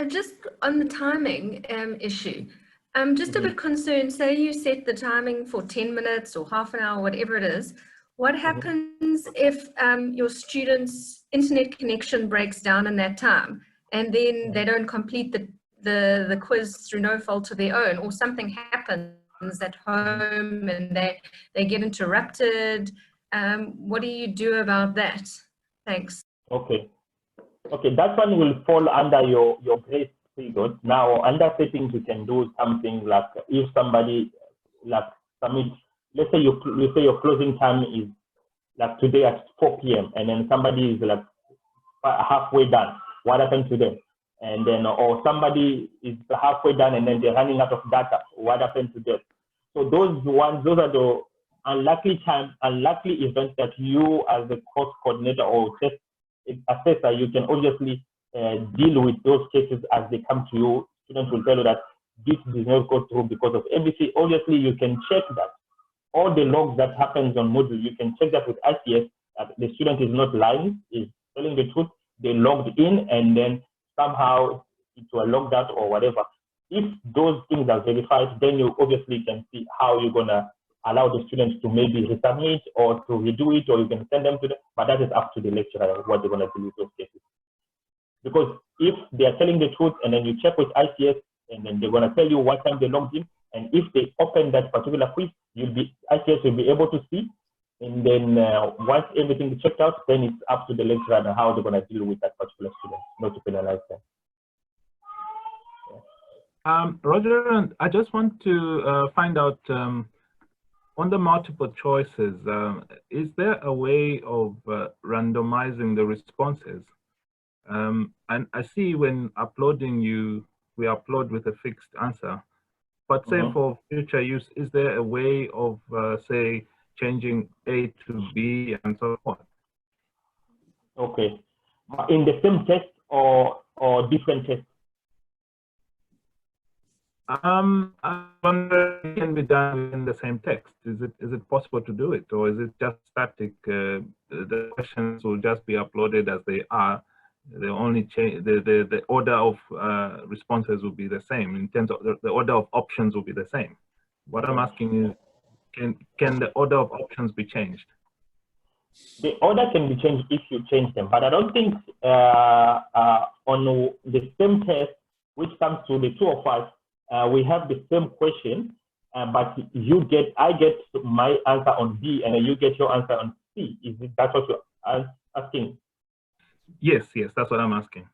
Just on the timing issue, I'm just a bit concerned. Say you set the timing for 10 minutes or half an hour, whatever it is. What happens if your students' internet connection breaks down in that time and then they don't complete the quiz through no fault of their own, or something happens at home and they get interrupted? What do you do about that? Thanks.
Okay. Okay, that one will fall under your grace period. Now, under settings, you can do something like if somebody like submit, let's say your closing time is like today at 4 p.m. and then somebody is like halfway done. What happens to them? And then, or somebody is halfway done and then they're running out of data. What happens to them? So those are the unlikely events that you as the course coordinator or test assessor, you can obviously deal with those cases as they come to you. Students will tell you that this did not go through because of ABC. Obviously, you can check that. All the logs that happens on Moodle, you can check that with ICS. The student is not lying, is telling the truth. They logged in and then somehow it was logged out or whatever. If those things are verified, then you obviously can see how you're gonna allow the students to maybe resubmit or to redo it, or you can send them to them, but that is up to the lecturer what they're gonna do with those cases. Because if they are telling the truth and then you check with ICS and then they're gonna tell you what time they logged in, and if they open that particular quiz, ICS will be able to see, and then once everything is checked out, then it's up to the lecturer and how they're gonna deal with that particular student, not to penalize them.
Roger, I just want to find out, on the multiple choices, is there a way of randomizing the responses? And I see when uploading we upload with a fixed answer, but say for future use, is there a way of, say, changing A to B and so forth?
Okay. In the same test or different tests?
I wonder if it can be done in the same text. Is it possible to do it, or is it just static? The questions will just be uploaded as they are. The only change, the order of responses will be the same. In terms of the order of options will be the same. What I'm asking is, can the order of options be changed?
The order can be changed if you change them, but I don't think on the same test, which comes to the two of us, we have the same question, but I get my answer on B and then you get your answer on C. That's what you're asking?
Yes, that's what I'm asking.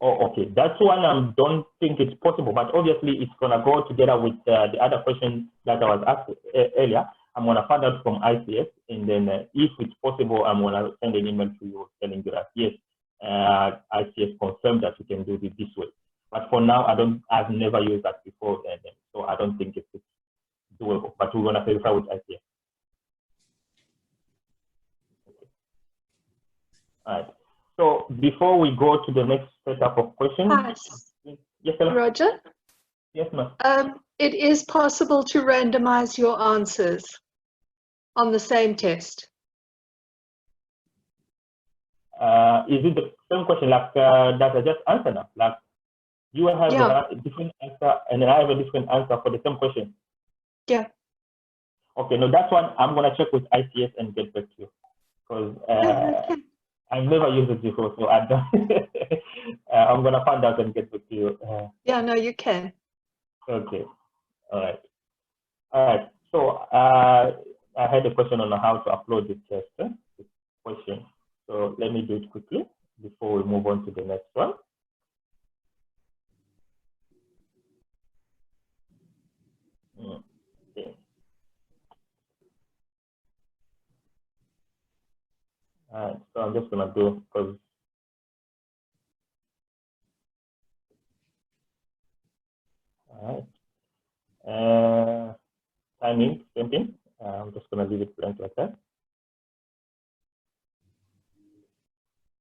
Oh, okay. That's one I don't think it's possible, but obviously it's gonna go together with the other question that I was asked earlier. I'm gonna find out from ICS, and then if it's possible, I'm gonna send an email to you telling you that yes, ICS confirmed that you can do it this way. But for now, I've never used that before, and so I don't think it's doable. But we're gonna verify with ICS. Okay. All right. So before we go to the next setup of questions, yes,
Roger?
Yes, ma'am.
It is possible to randomize your answers on the same test.
Is it the same question like that I just answered now? Like you have a different answer and then I have a different answer for the same question?
Yeah.
Okay, no, that's one I'm gonna check with ICS and get back to you, because I've never used it before, so I don't. I'm gonna find out and get back to you.
Yeah, no, you can.
Okay. All right. All right. So I had a question on how to upload the test. This question. So let me do it quickly before we move on to the next one. Okay. All right. So I'm just gonna do because. All right. Timing, same thing. I'm just going to leave it blank like that.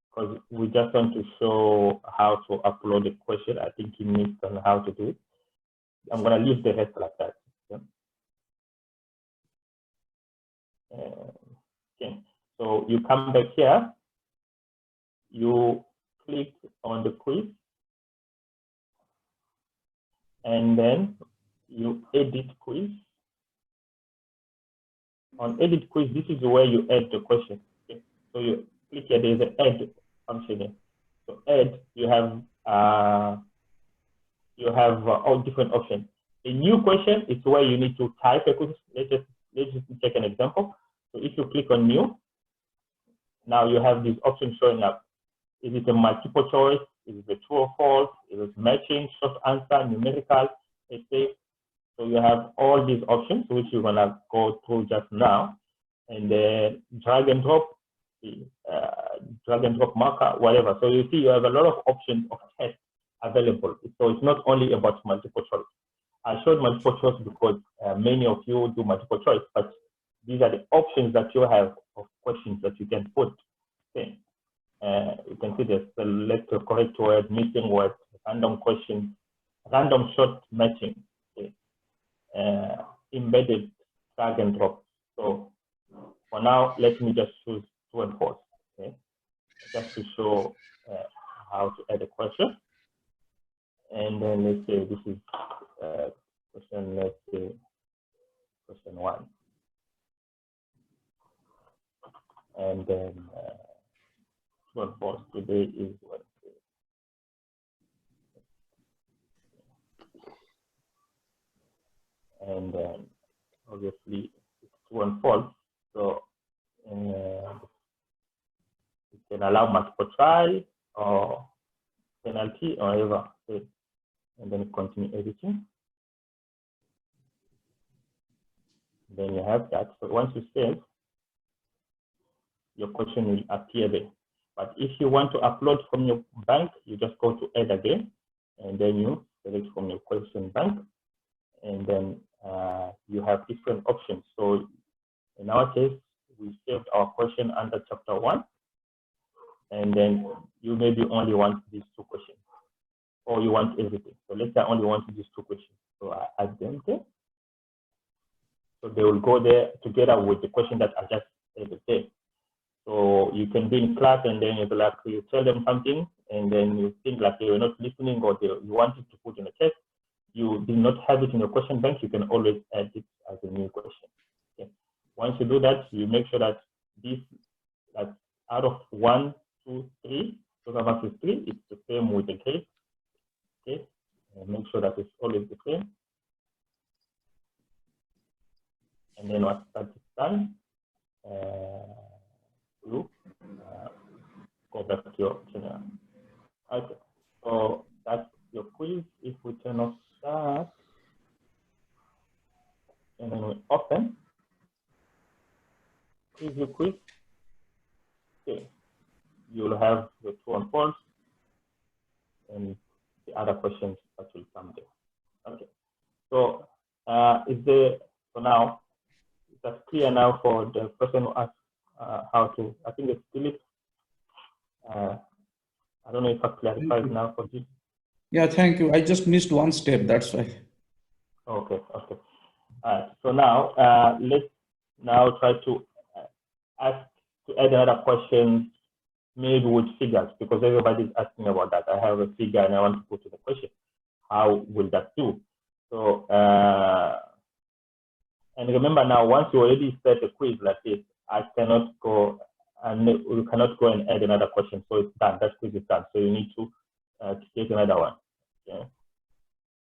Because we just want to show how to upload the question. I think he needs to know how to do it. I'm going to leave the rest like that. Yeah. you come back here, you click on the quiz, and then you edit quiz. On edit quiz, this is where you add the question. Okay? So you click here, there's an add function here. So add, you have all different options. A new question is where you need to type a question. Let's just take an example. So if you click on new, now you have these options showing up. Is it a multiple choice? Is it a true or false? Is it matching, short answer, numerical, essay? So you have all these options, which you're gonna go through just now, and then drag and drop marker, whatever. So you see you have a lot of options of tests available. So it's not only about multiple choice. I showed multiple choice because many of you do multiple choice, but these are the options that you have of questions that you can put. Okay. You can see the select the correct word, missing word, random question, random short matching, okay. Embedded drag and drop. So for now, let me just choose true and false, okay, just to show how to add a question. And then let's say this is question, let's say question 1. And then true and false today is what? And then obviously it's true and false. So it can allow multiple try or penalty or whatever. Okay. And then continue editing. Then you have that. So once you save, your question will appear there. But if you want to upload from your bank, you just go to add again, and then you select from your question bank, and then you have different options. So in our case, we saved our question under chapter 1, and then you maybe only want these 2 questions, or you want everything. So let's say I only want these 2 questions. So I add them there. So they will go there together with the question that I just added there. So you can be in class and then you tell them something, and then you think like they were not listening, or you wanted to put in a test. You did not have it in your question bank, you can always add it as a new question. Okay. Once you do that, you make sure that this, that out of 1, 2, 3, so that is 3, it's the same with the case. Okay, and make sure that it's always the same. And then once that is done, you go back to your general. Okay, so that's your quiz. If we turn off that, and then we open preview quiz, okay, you'll have the true and false and the other questions that will come there. Okay, so is there, so now is that clear now for the person who asked how to, I think it's Philip. I don't know if I clarified now for this.
Yeah, thank you. I just missed one step, that's why.
Okay, okay. So now let's now try to ask to add another question, maybe with figures, because everybody's asking about that. I have a figure and I want to put in the question. How will that do? So and remember now, once you already set a quiz like this, I cannot go and you cannot go and add another question. So it's done. That quiz is done. So you need to create another one. Okay.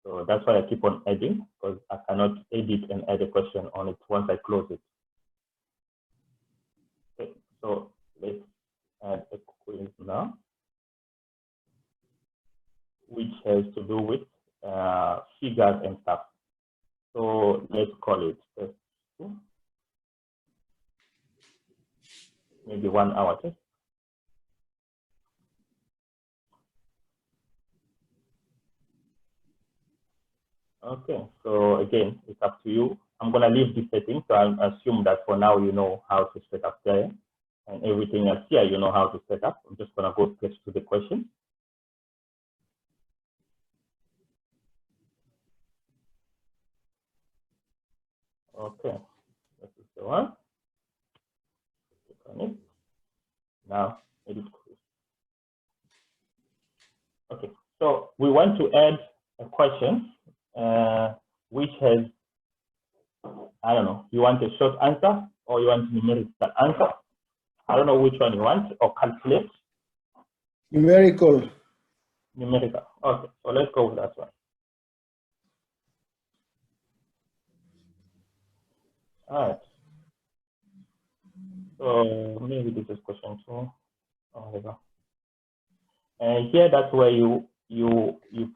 So that's why I keep on adding, because I cannot edit and add a question on it once I close it. Okay. So let's add a quiz now, which has to do with figures and stuff. So let's call it test 2. Maybe 1 hour test. Okay, so again, it's up to you. I'm gonna leave this setting, so I assume that for now you know how to set up there, and everything else here you know how to set up. I'm just gonna go straight to the question. Okay, this is the one. Click on it. Now it is closed. Okay, so we want to add a question which has, I don't know, you want a short answer or you want numerical answer. I don't know which one you want, or calculate.
Numerical.
Numerical. Okay, so let's go with that one. All right. So maybe this is question 2 or whatever. And here, that's where you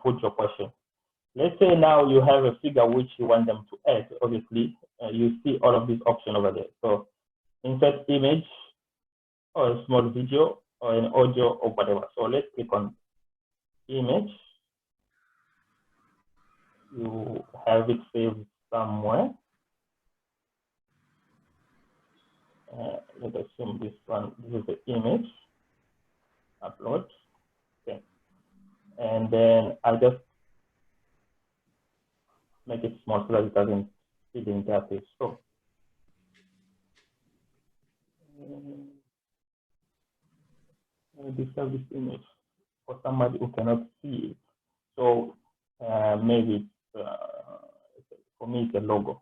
put your question. Let's say now you have a figure which you want them to add. Obviously, you see all of these options over there. So insert image or a small video or an audio or whatever. So let's click on image. You have it saved somewhere. Let's assume this one, this is the image. Upload. Okay. And then I just make it small so that it doesn't see the entire page. So display this image for somebody who cannot see it. So maybe for me it's a logo.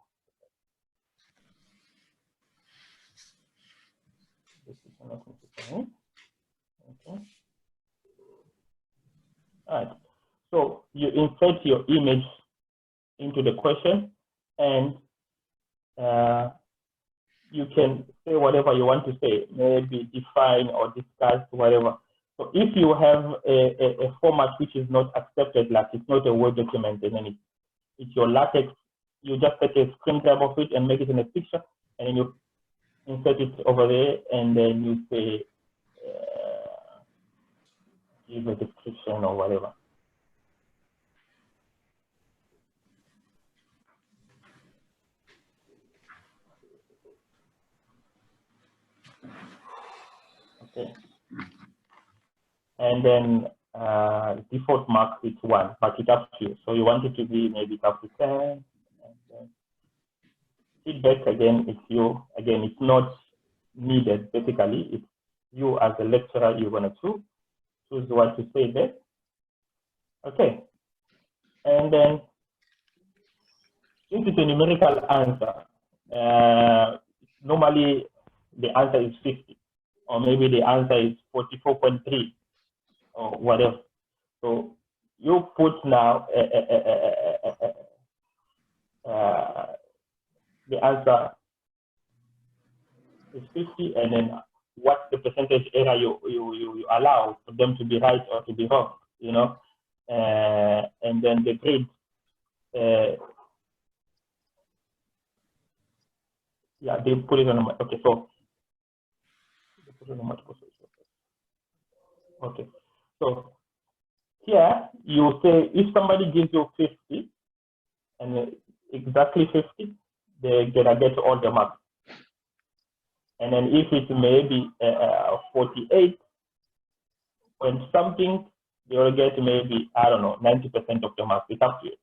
This is not necessary. Okay. All right. So you insert your image into the question, and you can say whatever you want to say, maybe define or discuss whatever. So if you have a format which is not accepted, like it's not a Word document and then it's your LaTeX, you just take a screen grab of it and make it in a picture, and then you insert it over there, and then you say, give a description or whatever. Okay. And then default mark is 1, but it's up to you. So you want it to be maybe up to 10. And then feedback, again, it's you. Again, it's not needed, basically. It's you as a lecturer, you're going to choose what to say there. Okay. And then since it's a numerical answer, normally the answer is 50, or maybe the answer is 44.3 or whatever. So you put now the answer is 50, and then what's the percentage error you allow for them to be right or to be wrong, you know, and then the grade. Yeah, they put it on. Okay, so they put it on multiple choice. Okay, so here you say if somebody gives you 50 and exactly 50, they're gonna get all the marks. And then if it's maybe 48 point something, they will get maybe, I don't know, 90% of the marks. It's up to you.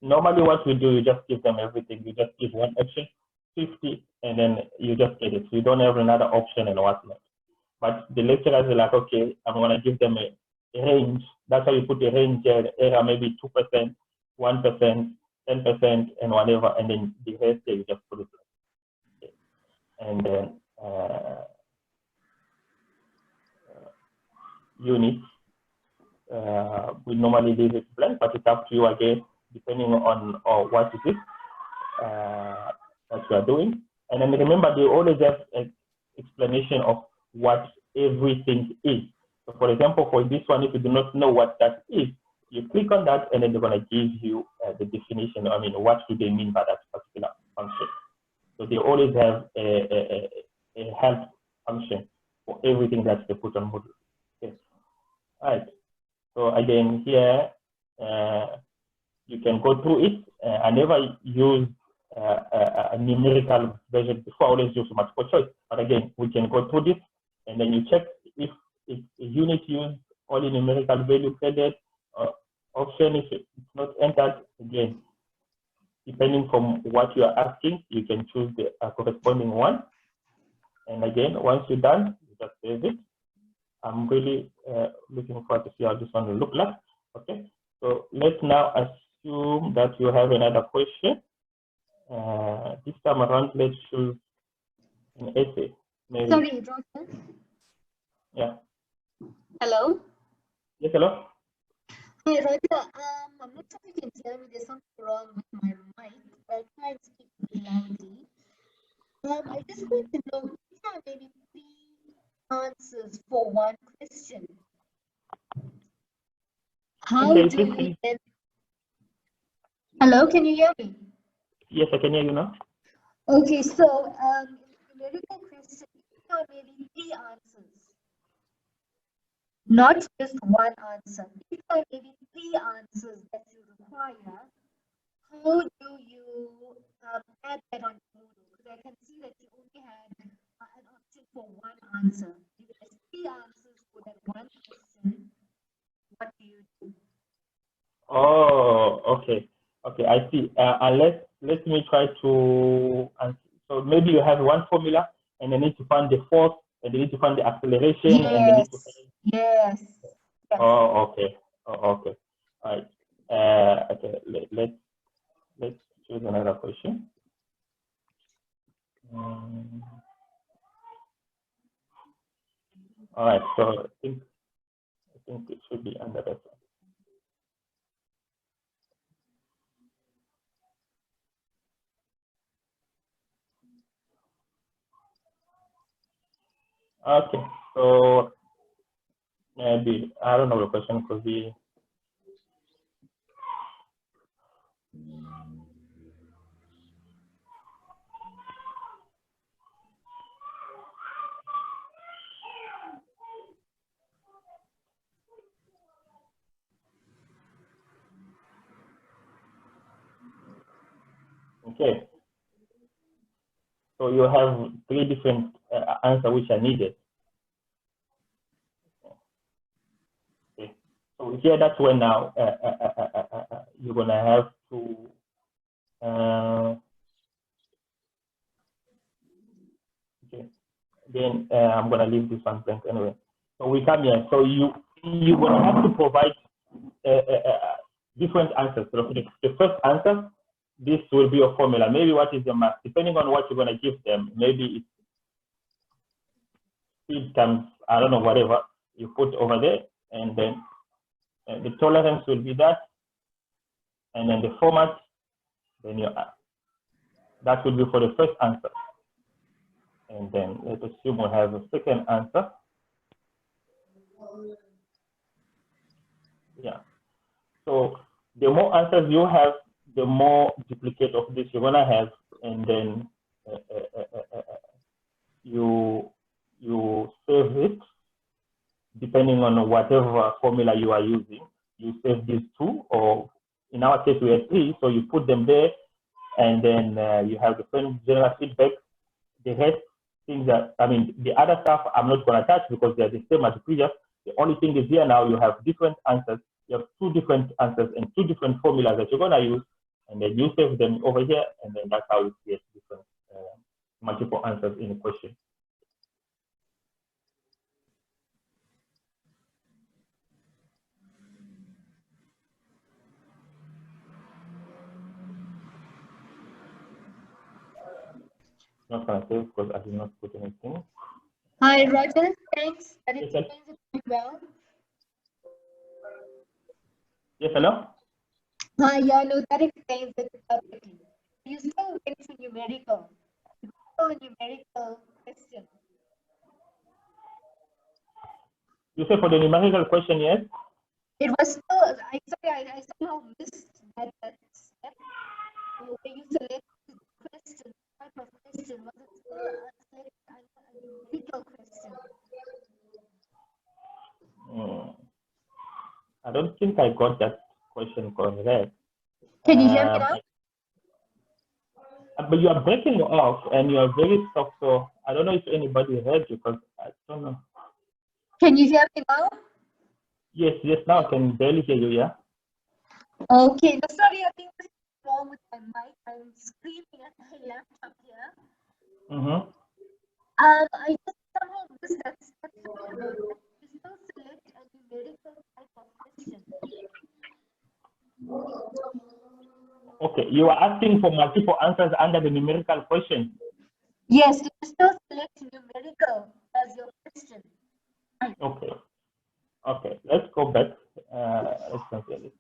Normally what we do, you just give them everything. You just give one option, 50, and then you just get it. So you don't have another option and whatnot. But the lecturers are like, okay, I'm going to give them a range. That's how you put a range error, maybe 2%, 1%, 10%, and whatever. And then the rest, you just put it. Okay. And then units, we normally leave it blank, but it's up to you again, depending on what it is that you are doing. And then remember, they always have an explanation of what everything is. So for example, for this one, if you do not know what that is, you click on that, and then they're going to give you the definition. I mean, what do they mean by that particular function? So they always have a help function for everything that they put on Moodle. Okay. All right. So again, here you can go through it. I never use a numerical version before. I always use multiple choice. But again, we can go through this, and then you check if it's a unit used, only numerical value added, option if it's not entered. Again, depending from what you are asking, you can choose the corresponding one. And again, once you're done, you just save it. I'm really looking forward to see how this one will look like. Okay, so let's now assume that you have another question. This time around, let's choose an essay. Maybe.
Sorry, Roger.
Yeah.
Hello.
Yes, hello.
Hi, Roger. I'm not sure if you can hear me. There's something wrong with my mic. I'll try and speak loudly. I just want to know if there are maybe 3 answers for one question. How
Okay,
do you then? Hello, can you hear me?
Yes, I can hear you now.
Okay, so in the numerical question, there are maybe 3 answers. Not just one answer. If there are maybe 3 answers that you require, how do you add that on Moodle? Because I can see that you only had an option for one answer. If there's 3 answers for that one question, what do you do?
Oh, okay. Okay, I see. Let me try to answer. So maybe you have one formula, and they need to find the force, and they need to find the acceleration, and they need to find...
Yes.
Oh, okay. Oh, okay. All right. Okay. Let's choose another question. All right. So I think it should be under that one. Okay. So maybe I don't know, the question could be. Okay. So you have 3 different answers which are needed. Okay. So here, that's when now you're gonna have to. Okay. Then I'm gonna leave this one blank anyway. So we come here. So you're gonna have to provide different answers. So the first answer, this will be a formula. Maybe what is the mass? Depending on what you're gonna give them, maybe it's speed times, I don't know, whatever you put over there, and then the tolerance will be that, and then the format, then that will be for the first answer. And then let's assume we have a second answer. Yeah. So the more answers you have, the more duplicate of this you're gonna have, and then you save it depending on whatever formula you are using. You save these 2, or in our case we have 3, so you put them there, and then you have the same general feedback. The rest things that, I mean, the other stuff I'm not going to touch because they're the same as the previous. The only thing is here now you have different answers. You have 2 different answers and 2 different formulas that you're going to use, and then you save them over here, and then that's how you get different multiple answers in a question. Not going to save because I did not put anything.
Hi, Roger. Thanks. That
Yes,
explains it well.
Yes, hello?
Hi, yeah, no, that explains it perfectly. You still went to numerical. Still a numerical question.
You say for the numerical question, yes?
It was still, I somehow missed that step where you select the question, type of question. Was it still a numerical question?
I don't think I got that question correct.
Can you hear me now?
But you are breaking off and you are very soft, so I don't know if anybody heard you because I don't know.
Can you hear me now?
Yes, now I can barely hear you, yeah?
Okay, no, sorry, I think what's wrong with my mic. I'm screaming at my laptop here.
Mm-hmm.
I just somehow missed that
you are asking for multiple answers under the numerical question.
Yes, you still select numerical as your question.
Okay. Okay. Let's go back. Let's consider this.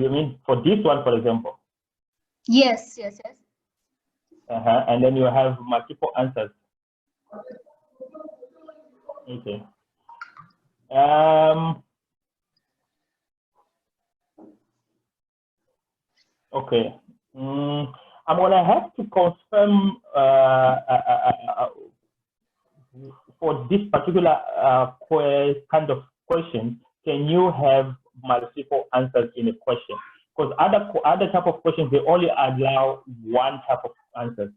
You mean for this one, for example?
Yes, yes, yes.
And then you have multiple answers. Okay. Okay. I'm gonna have to confirm for this particular kind of question. Can you have multiple answers in a question? Because other type of questions, they only allow one type of answer.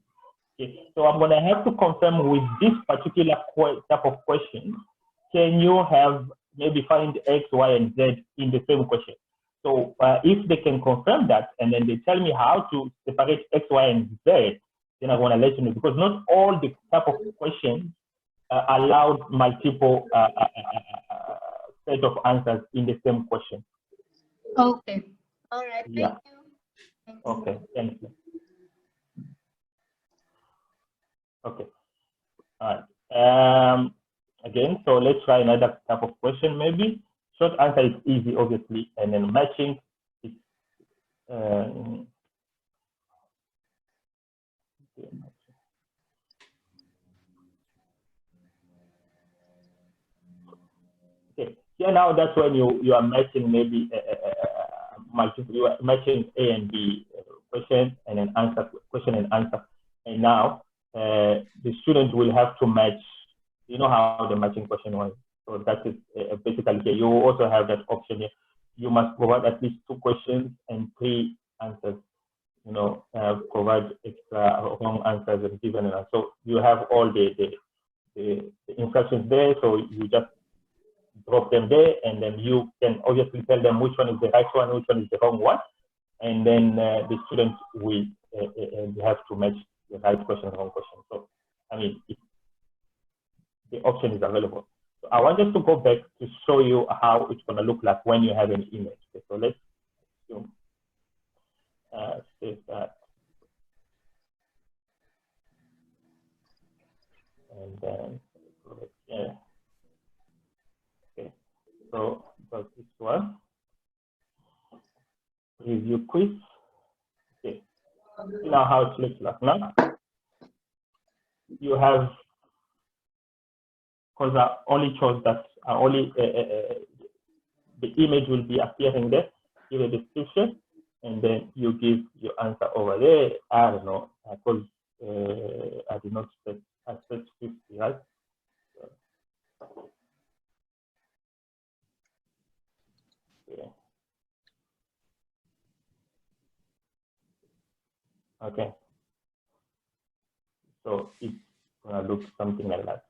Okay. So I'm gonna have to confirm with this particular type of question. Can you have maybe find X, Y, and Z in the same question? So if they can confirm that, and then they tell me how to separate X, Y, and Z, then I want to let you know, because not all the type of questions allow multiple set of answers in the same question.
Okay. All right. Thank
Yeah.
you. Thank you.
Okay. Thank you. Okay. All right. Again, so let's try another type of question. Maybe short answer is easy, obviously, and then matching is okay. Yeah, now that's when you are matching maybe multiple. You are matching A and B question and an answer, question and answer, and now the student will have to match. You know how the matching question was. So that is basically here. You also have that option here. You must provide at least 2 questions and 3 answers. You know, provide extra wrong answers and given an answer. So you have all the instructions there. So you just drop them there, and then you can obviously tell them which one is the right one, which one is the wrong one, and then the student will have to match the right question and wrong question. So I mean, the option is available. So I want us to go back to show you how it's going to look like when you have an image. Okay, so let's assume, save that. And then, yeah. Okay, so that's this one. Review quiz. Okay, now how it looks like now. You have, because I only chose that, the image will be appearing there, give a description, and then you give your answer over there. I don't know, because I did not set, I set 50, right? Yeah. Okay. So it's gonna look something like that.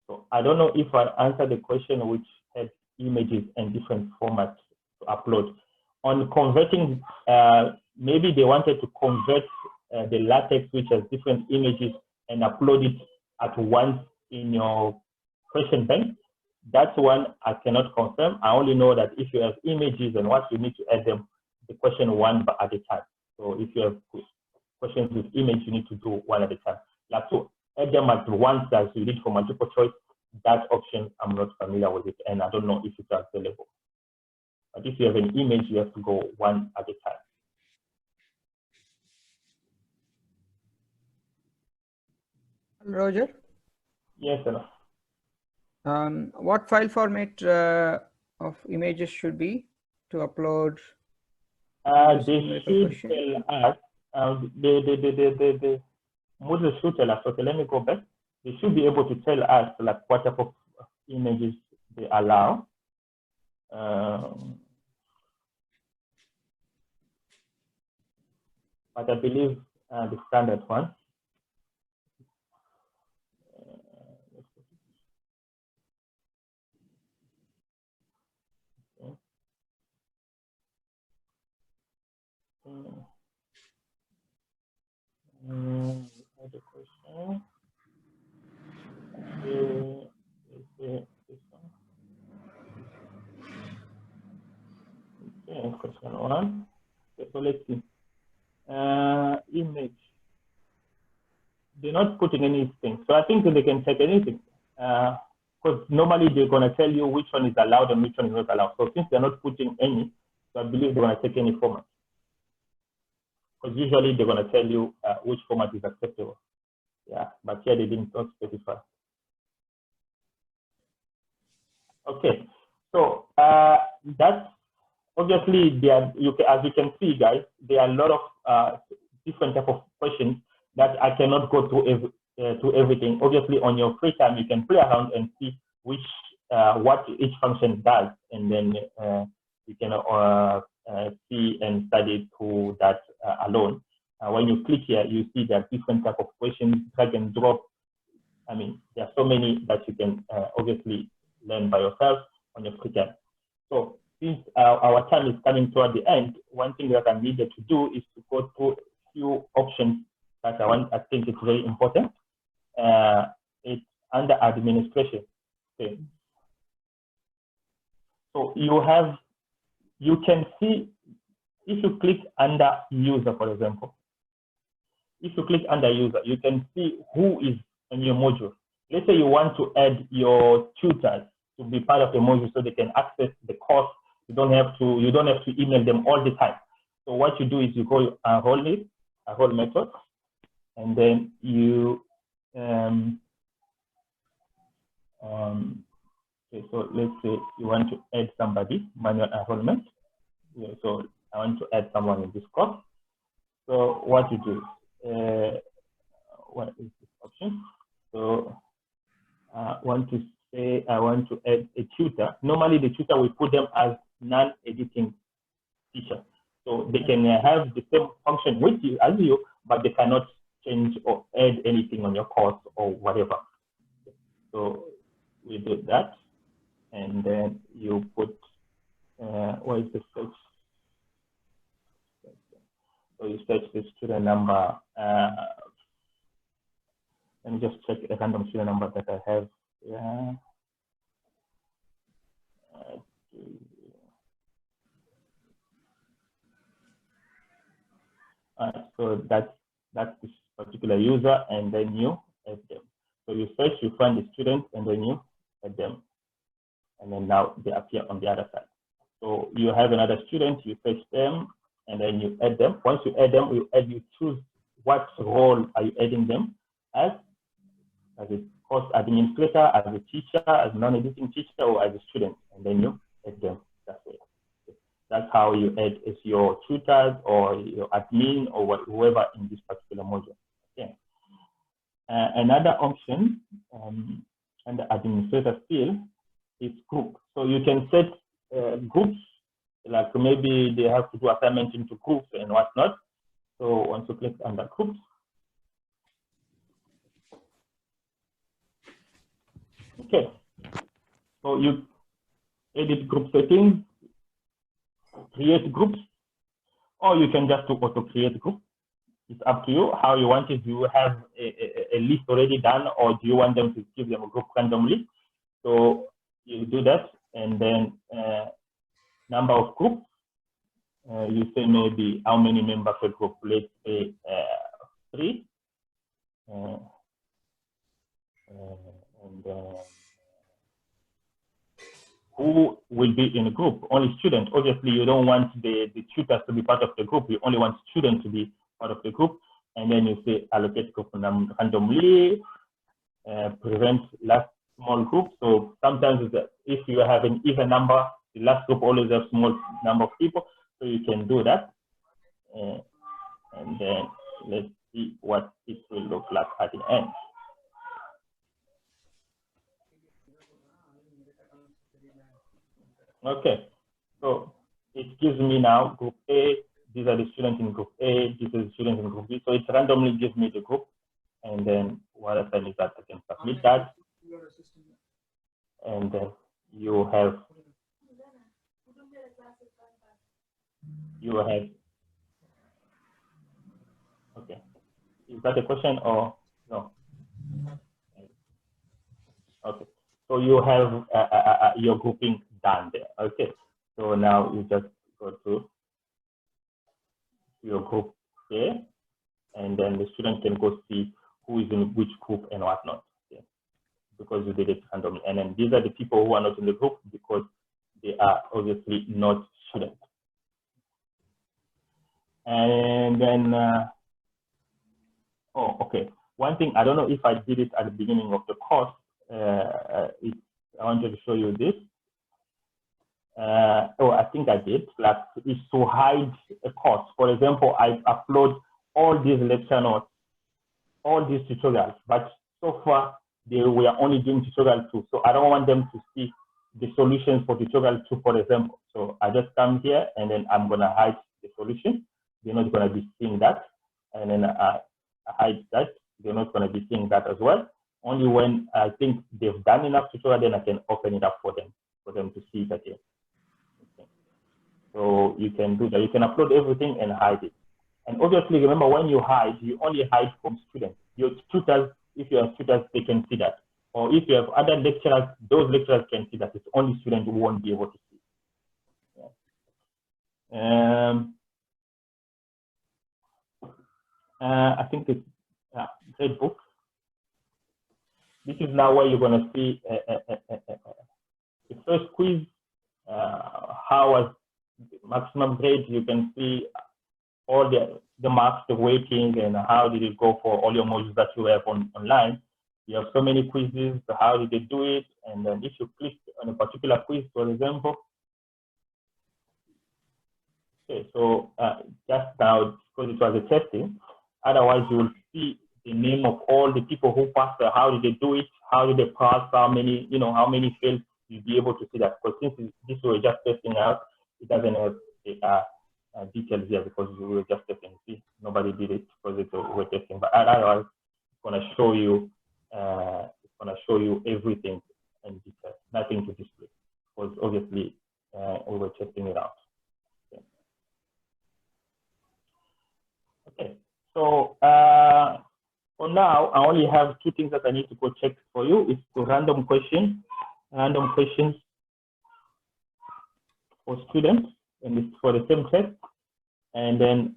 So I don't know if I answered the question which had images and different formats to upload. On converting, maybe they wanted to convert the LaTeX, which has different images, and upload it at once in your question bank. That's one I cannot confirm. I only know that if you have images and what you need to add them, the question one at a time. So if you have questions with image, you need to do one at a time. Like to add them at once as you did for multiple choice, that option I'm not familiar with it, and I don't know if it's available. But if you have an image, you have to go one at a time.
Roger?
Yes, sir.
What file format of images should be to upload?
They should tell us, the Moodle should tell us, okay, let me go back. They should be able to tell us like what type of images they allow. But I believe the standard one. Other question. Okay, question one. Okay. let's see. Image. They're not putting anything. So I think they can take anything. Because normally they're going to tell you which one is allowed and which one is not allowed. So since they're not putting any, so I believe they're going to take any format. Because usually they're going to tell you which format is acceptable. Yeah, but here they didn't specify. Okay, so that's obviously there. As you can see, guys, there are a lot of different type of questions that I cannot go through to everything. Obviously, on your free time, you can play around and see which what each function does, and then you can see and study through that alone. When you click here, you see there are different type of questions, drag and drop. I mean, there are so many that you can obviously learn by yourself on your free time. So since our time is coming toward the end, one thing that I needed to do is to go through a few options that I think it's very important. It's under administration. Okay. So you can see, if you click under user, for example, if you click under user, you can see who is in your module. Let's say you want to add your tutors to be part of the module so they can access the course. You don't have to email them all the time. So what you do is you call a whole method, and then you okay, so let's say you want to add somebody, manual enrollment. Yeah, so I want to add someone in this course. So what you do, what is this option? So I want to say I want to add a tutor. Normally the tutor will put them as non-editing teacher. So they can have the same function with you as you, but they cannot change or add anything on your course or whatever. So we do that, and then you put what is the search? So you search the student number. Let me just check the random student number that I have. Yeah. So that's this particular user, and then you add them. So you search, you find the student, and then you add them, and then now they appear on the other side. So you have another student, you search them, and then you add them. Once you add them, you choose what role are you adding them as a course administrator, as a teacher, as a non-editing teacher, or as a student, and then you add them that way. That's how you add as your tutors or your admin or whoever in this particular module. Okay. Another option under administrator still is group. So you can set groups, like maybe they have to do assignments into groups and whatnot. So once you click under groups, okay. So you edit group settings, create groups, or you can just do auto create group. It's up to you how you want it. Do you have a list already done, or do you want them to give them a group randomly? So you do that, and then number of groups. You say maybe how many members per group. Let's say 3. Who will be in a group? Only students. Obviously, you don't want the tutors to be part of the group. You only want students to be part of the group. And then you say allocate group randomly, prevent last small group. So sometimes if you have an even number, the last group always have small number of people. So you can do that. And then let's see what it will look like at the end. Okay, so it gives me now group A. These are the students in group A. These are the students in group B. So it randomly gives me the group, and then what I tell is that I can submit that, and then you have okay. Is that a question or no? Okay, so you have your grouping done there. Okay, so now you just go to your group there, and then the student can go see who is in which group and whatnot. Okay? Because you did it randomly. And then these are the people who are not in the group because they are obviously not students. And then, oh, okay. One thing, I don't know if I did it at the beginning of the course. I wanted to show you this. Oh, I think I did. Like, is to hide a course. For example, I upload all these lecture notes, all these tutorials, but so far we are only doing tutorial 2. So I don't want them to see the solutions for tutorial 2, for example. So I just come here and then I'm gonna hide the solution. They're not gonna be seeing that. And then I hide that. They're not gonna be seeing that as well. Only when I think they've done enough tutorial, then I can open it up for them to see it again. Okay. So you can do that. You can upload everything and hide it. And obviously, remember, when you hide, you only hide from students. Your tutors, if you have tutors, they can see that. Or if you have other lecturers, those lecturers can see that. It's only students who won't be able to see. Yeah. I think it's a great book. This is now where you're going to see the first quiz. How was maximum grade? You can see all the marks, the weighting, and how did it go for all your modules that you have online. You have so many quizzes. How did they do it? And then if you click on a particular quiz, for example, okay, so just now, because it was a testing, otherwise you will see the name of all the people who passed. How did they do it? How did they pass? How many, how many failed? You'll be able to see that. Because since this was just testing out, it doesn't have details here because we were just testing. See, nobody did it because we were testing. But otherwise, it's going to show you. It's going to show you everything in detail. Nothing to display because obviously we were testing it out. Okay. So for now, I only have 2 things that I need to go check for you. It's the random questions for students, and it's for the same test, and then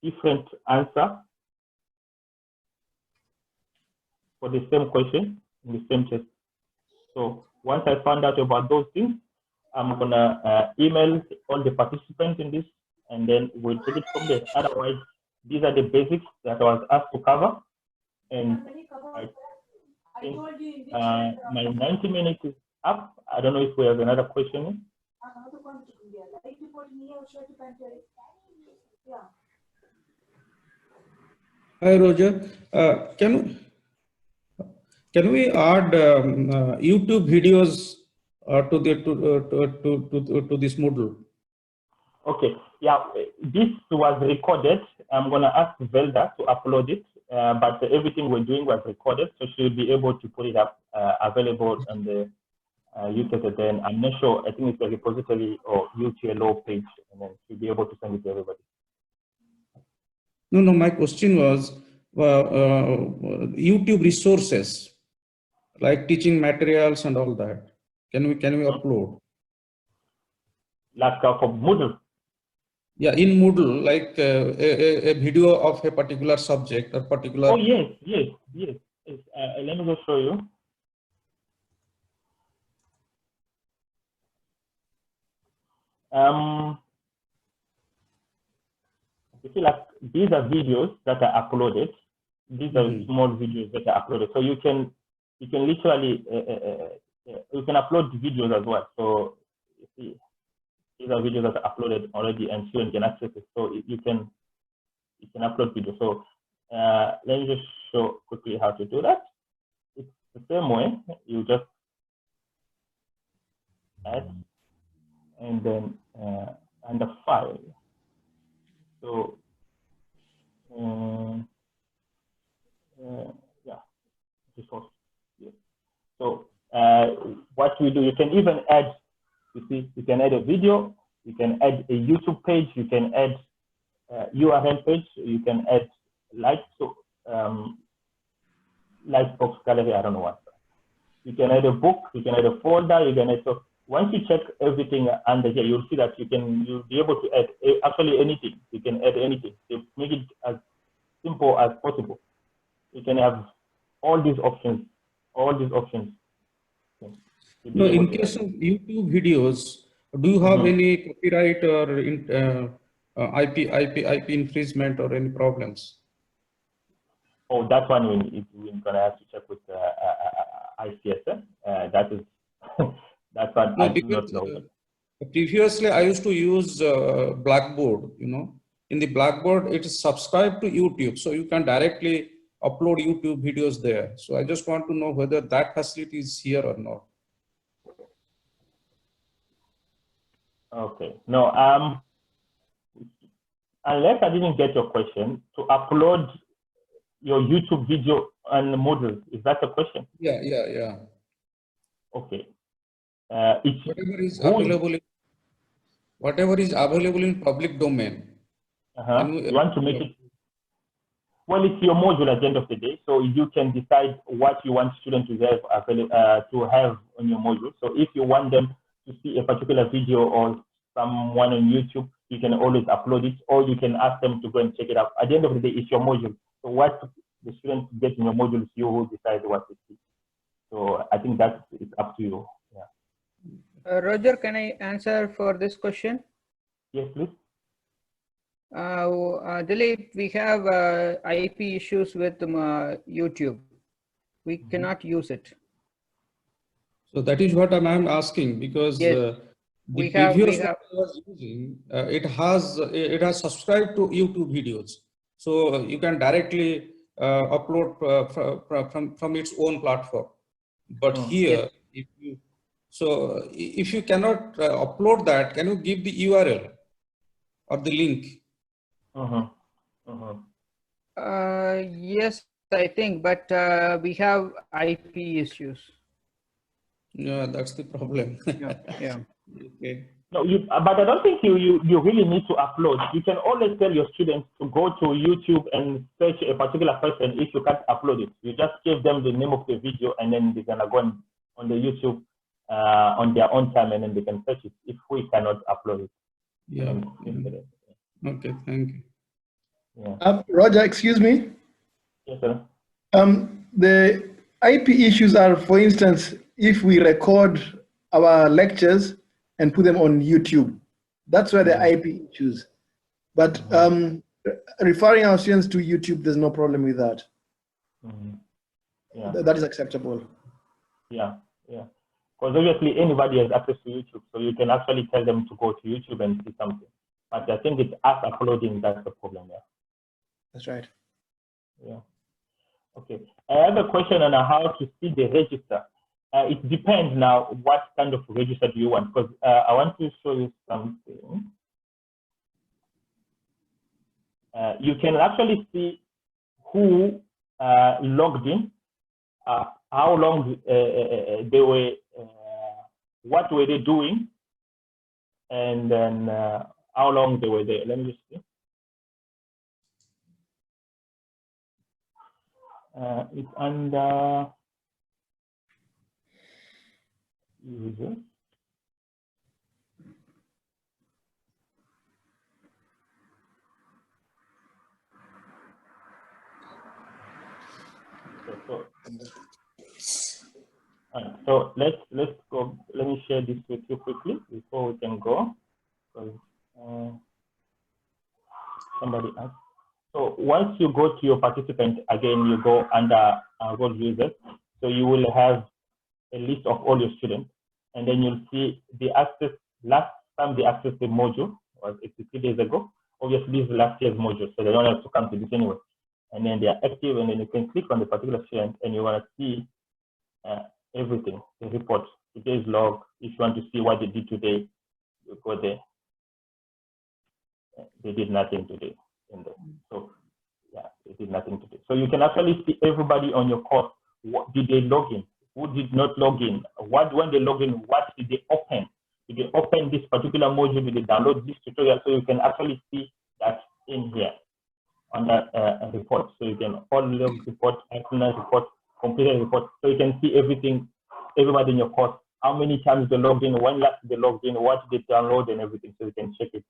different answer for the same question in the same test. So once I found out about those things, I'm gonna email all the participants in this, and then we'll take it from there. Otherwise, these are the basics that I was asked to cover, and I think my 90 minutes is up. I don't know if we have another question.
Hi, Roger. Can we add YouTube videos to this Moodle?
Okay. Yeah, this was recorded. I'm gonna ask Velda to upload it, but everything we're doing was recorded, so she'll be able to put it up available on the UKZN. I'm not sure. I think it's a repository or UTLO page, and then she'll be able to send it to everybody.
No, my question was YouTube resources like teaching materials and all that. Can we upload?
Like for Moodle?
Yeah, in Moodle, like a video of a particular subject or particular.
Oh yes. Let me just show you. You see, like these are videos that are uploaded. These are small videos that are uploaded. So you can literally you can upload videos as well. So you see, these are videos that are uploaded already, and students can access it. So you can upload videos. So let me just show quickly how to do that. It's the same way. You just add and then under file. So yeah, resource. Yeah. So what we do, you can even add. You see, you can add a video. You can add a YouTube page. You can add URL page. You can add Lightbox gallery. I don't know what. You can add a book. You can add a folder. You can add. So once you check everything under here, you'll see that you'll be able to add actually anything. You can add anything. You make it as simple as possible. You can have all these options.
No, in case of YouTube videos, do you have any copyright or IP infringement or any problems?
Oh, that one we're gonna have to check with ICS. That is that's what
No,
I do
because,
not know.
Previously, I used to use Blackboard. You know, in the Blackboard, it is subscribed to YouTube, so you can directly upload YouTube videos there. So I just want to know whether that facility is here or not.
Okay. No. Unless I didn't get your question, to upload your YouTube video on Moodle, is that the question?
Yeah.
Okay.
Whatever is available in public domain.
You want to make it. Well, it's your module at the end of the day, so you can decide what you want students to have on your module. So if you want them to see a particular video or someone on YouTube, you can always upload it, or you can ask them to go and check it out. At the end of the day, it's your module. So what the students get in your module is you who decide what to see. So I think that is up to you. Yeah.
Roger, can I answer for this question?
Yes, please.
Dilip, we have IP issues with YouTube. We cannot use it.
So that is what I'm asking, because the previous one I was using, it has subscribed to YouTube videos, so you can directly upload from its own platform. But here, if you cannot upload that, can you give the URL or the link?
Yes, I think, but we have IP issues.
Yeah, that's the problem.
Yeah.
Okay.
No, but I don't think you really need to upload. You can always tell your students to go to YouTube and search a particular person if you can't upload it. You just give them the name of the video, and then they're gonna go on the YouTube on their own time, and then they can search it if we cannot upload it.
Yeah. Okay, thank you.
Yeah.
Roger, excuse me.
Yes, sir.
The IP issues are, for instance, if we record our lectures and put them on YouTube, that's where the IP issues. But referring our students to YouTube, there's no problem with that.
Yeah.
That is acceptable.
Yeah. Because obviously anybody has access to YouTube, so you can actually tell them to go to YouTube and see something. But I think it's us uploading that's the problem there.
That's right.
Yeah. Okay. I have a question on how to see the register. It depends now what kind of register do you want, because I want to show you something. You can actually see who logged in, how long they were, what were they doing, and then how long they were there. Let me just see. It's under user. So let's go. Let me share this with you quickly before we can go. Somebody asked. So once you go to your participant, again, you go under role users. So you will have a list of all your students, and then you'll see the access. Last time they accessed the module was 83 days ago. Obviously, this is last year's module, so they don't have to come to this anyway. And then they are active, and then you can click on the particular student, and you want to see everything, the report, today's log. If you want to see what they did today, you go there. They did nothing today. So yeah, they did nothing today. So you can actually see everybody on your course. What did they log in? Who did not log in? When they log in, what did they open? Did they open this particular module? Did they download this tutorial? So you can actually see that in here on that report. So you can all log report, accident report, completed report. So you can see everything, everybody in your course how many times they logged in, when last they logged in, what they download and everything, so you can check it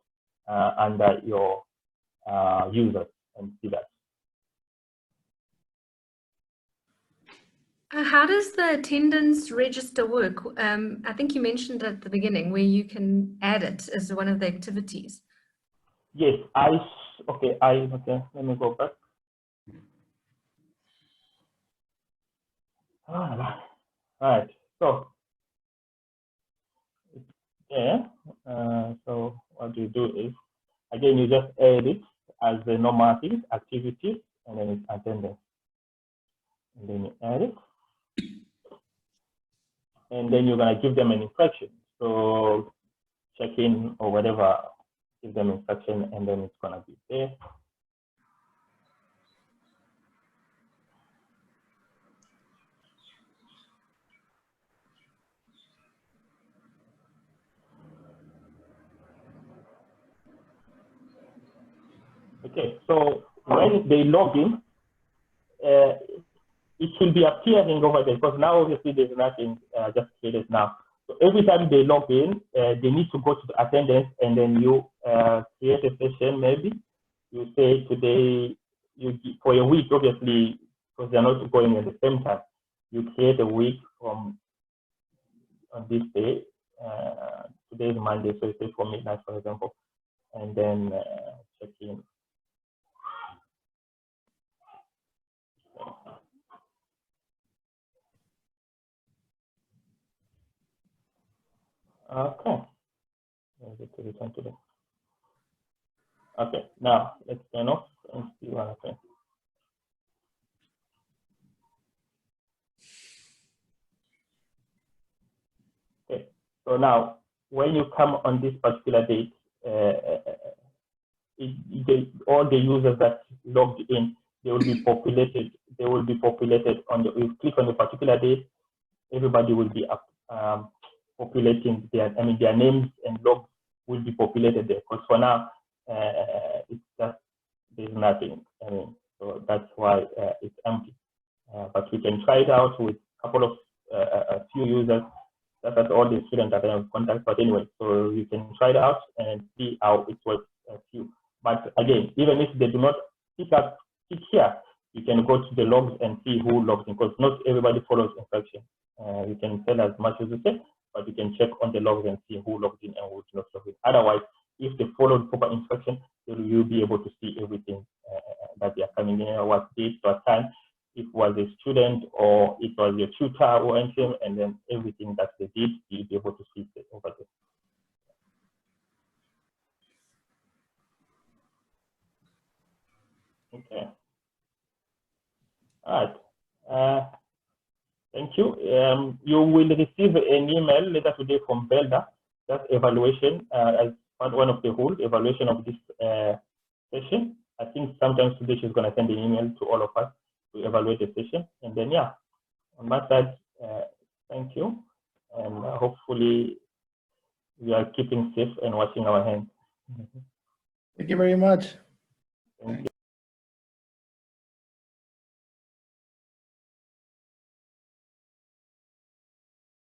under your users and see that.
How does the attendance register work? I think you mentioned at the beginning where you can add it as one of the activities.
Yes, okay, let me go back. All right, so yeah, so what you do is, again, you just add it as the normal things, activities, and then it's attendance. And then you add it. And then you're going to give them an instruction. So check in or whatever, give them instruction, and then it's going to be there. Okay, so when they log in, it should be appearing over there, because now obviously there's nothing just created now. So every time they log in, they need to go to the attendance, and then you create a session. Maybe you say today, for a week, obviously, because they're not going at the same time. You create a week from on this day. Today is Monday, so you say for midnight, for example, and then check in. Okay. Return to them. Okay, now let's turn off and see what happens. Okay, so now when you come on this particular date, all the users that logged in, they will be populated. They will be populated on the. You click on the particular date, everybody will be populating their. Their names and logs will be populated there. Because for now, it's just there's nothing. So that's why it's empty. But we can try it out with a couple of a few users. That's all the students that I have contact. But anyway, so you can try it out and see how it works a few. But again, even if they do not pick here, you can go to the logs and see who logs in, because not everybody follows instruction. You can tell as much as you say, but you can check on the logs and see who logged in and who did not log in. Otherwise, if they followed proper instruction, you'll be able to see everything that they are coming in, what date, what time, if it was a student or it was a tutor or anything, and then everything that they did, you'll be able to see it over there. Okay. All right. Thank you. You will receive an email later today from Belda. That's evaluation as one of the rules, evaluation of this session. I think sometimes today she's going to send an email to all of us to evaluate the session. And then, yeah, on my side, thank you. And hopefully we are keeping safe and washing our hands.
Thank you very much.
Thank you.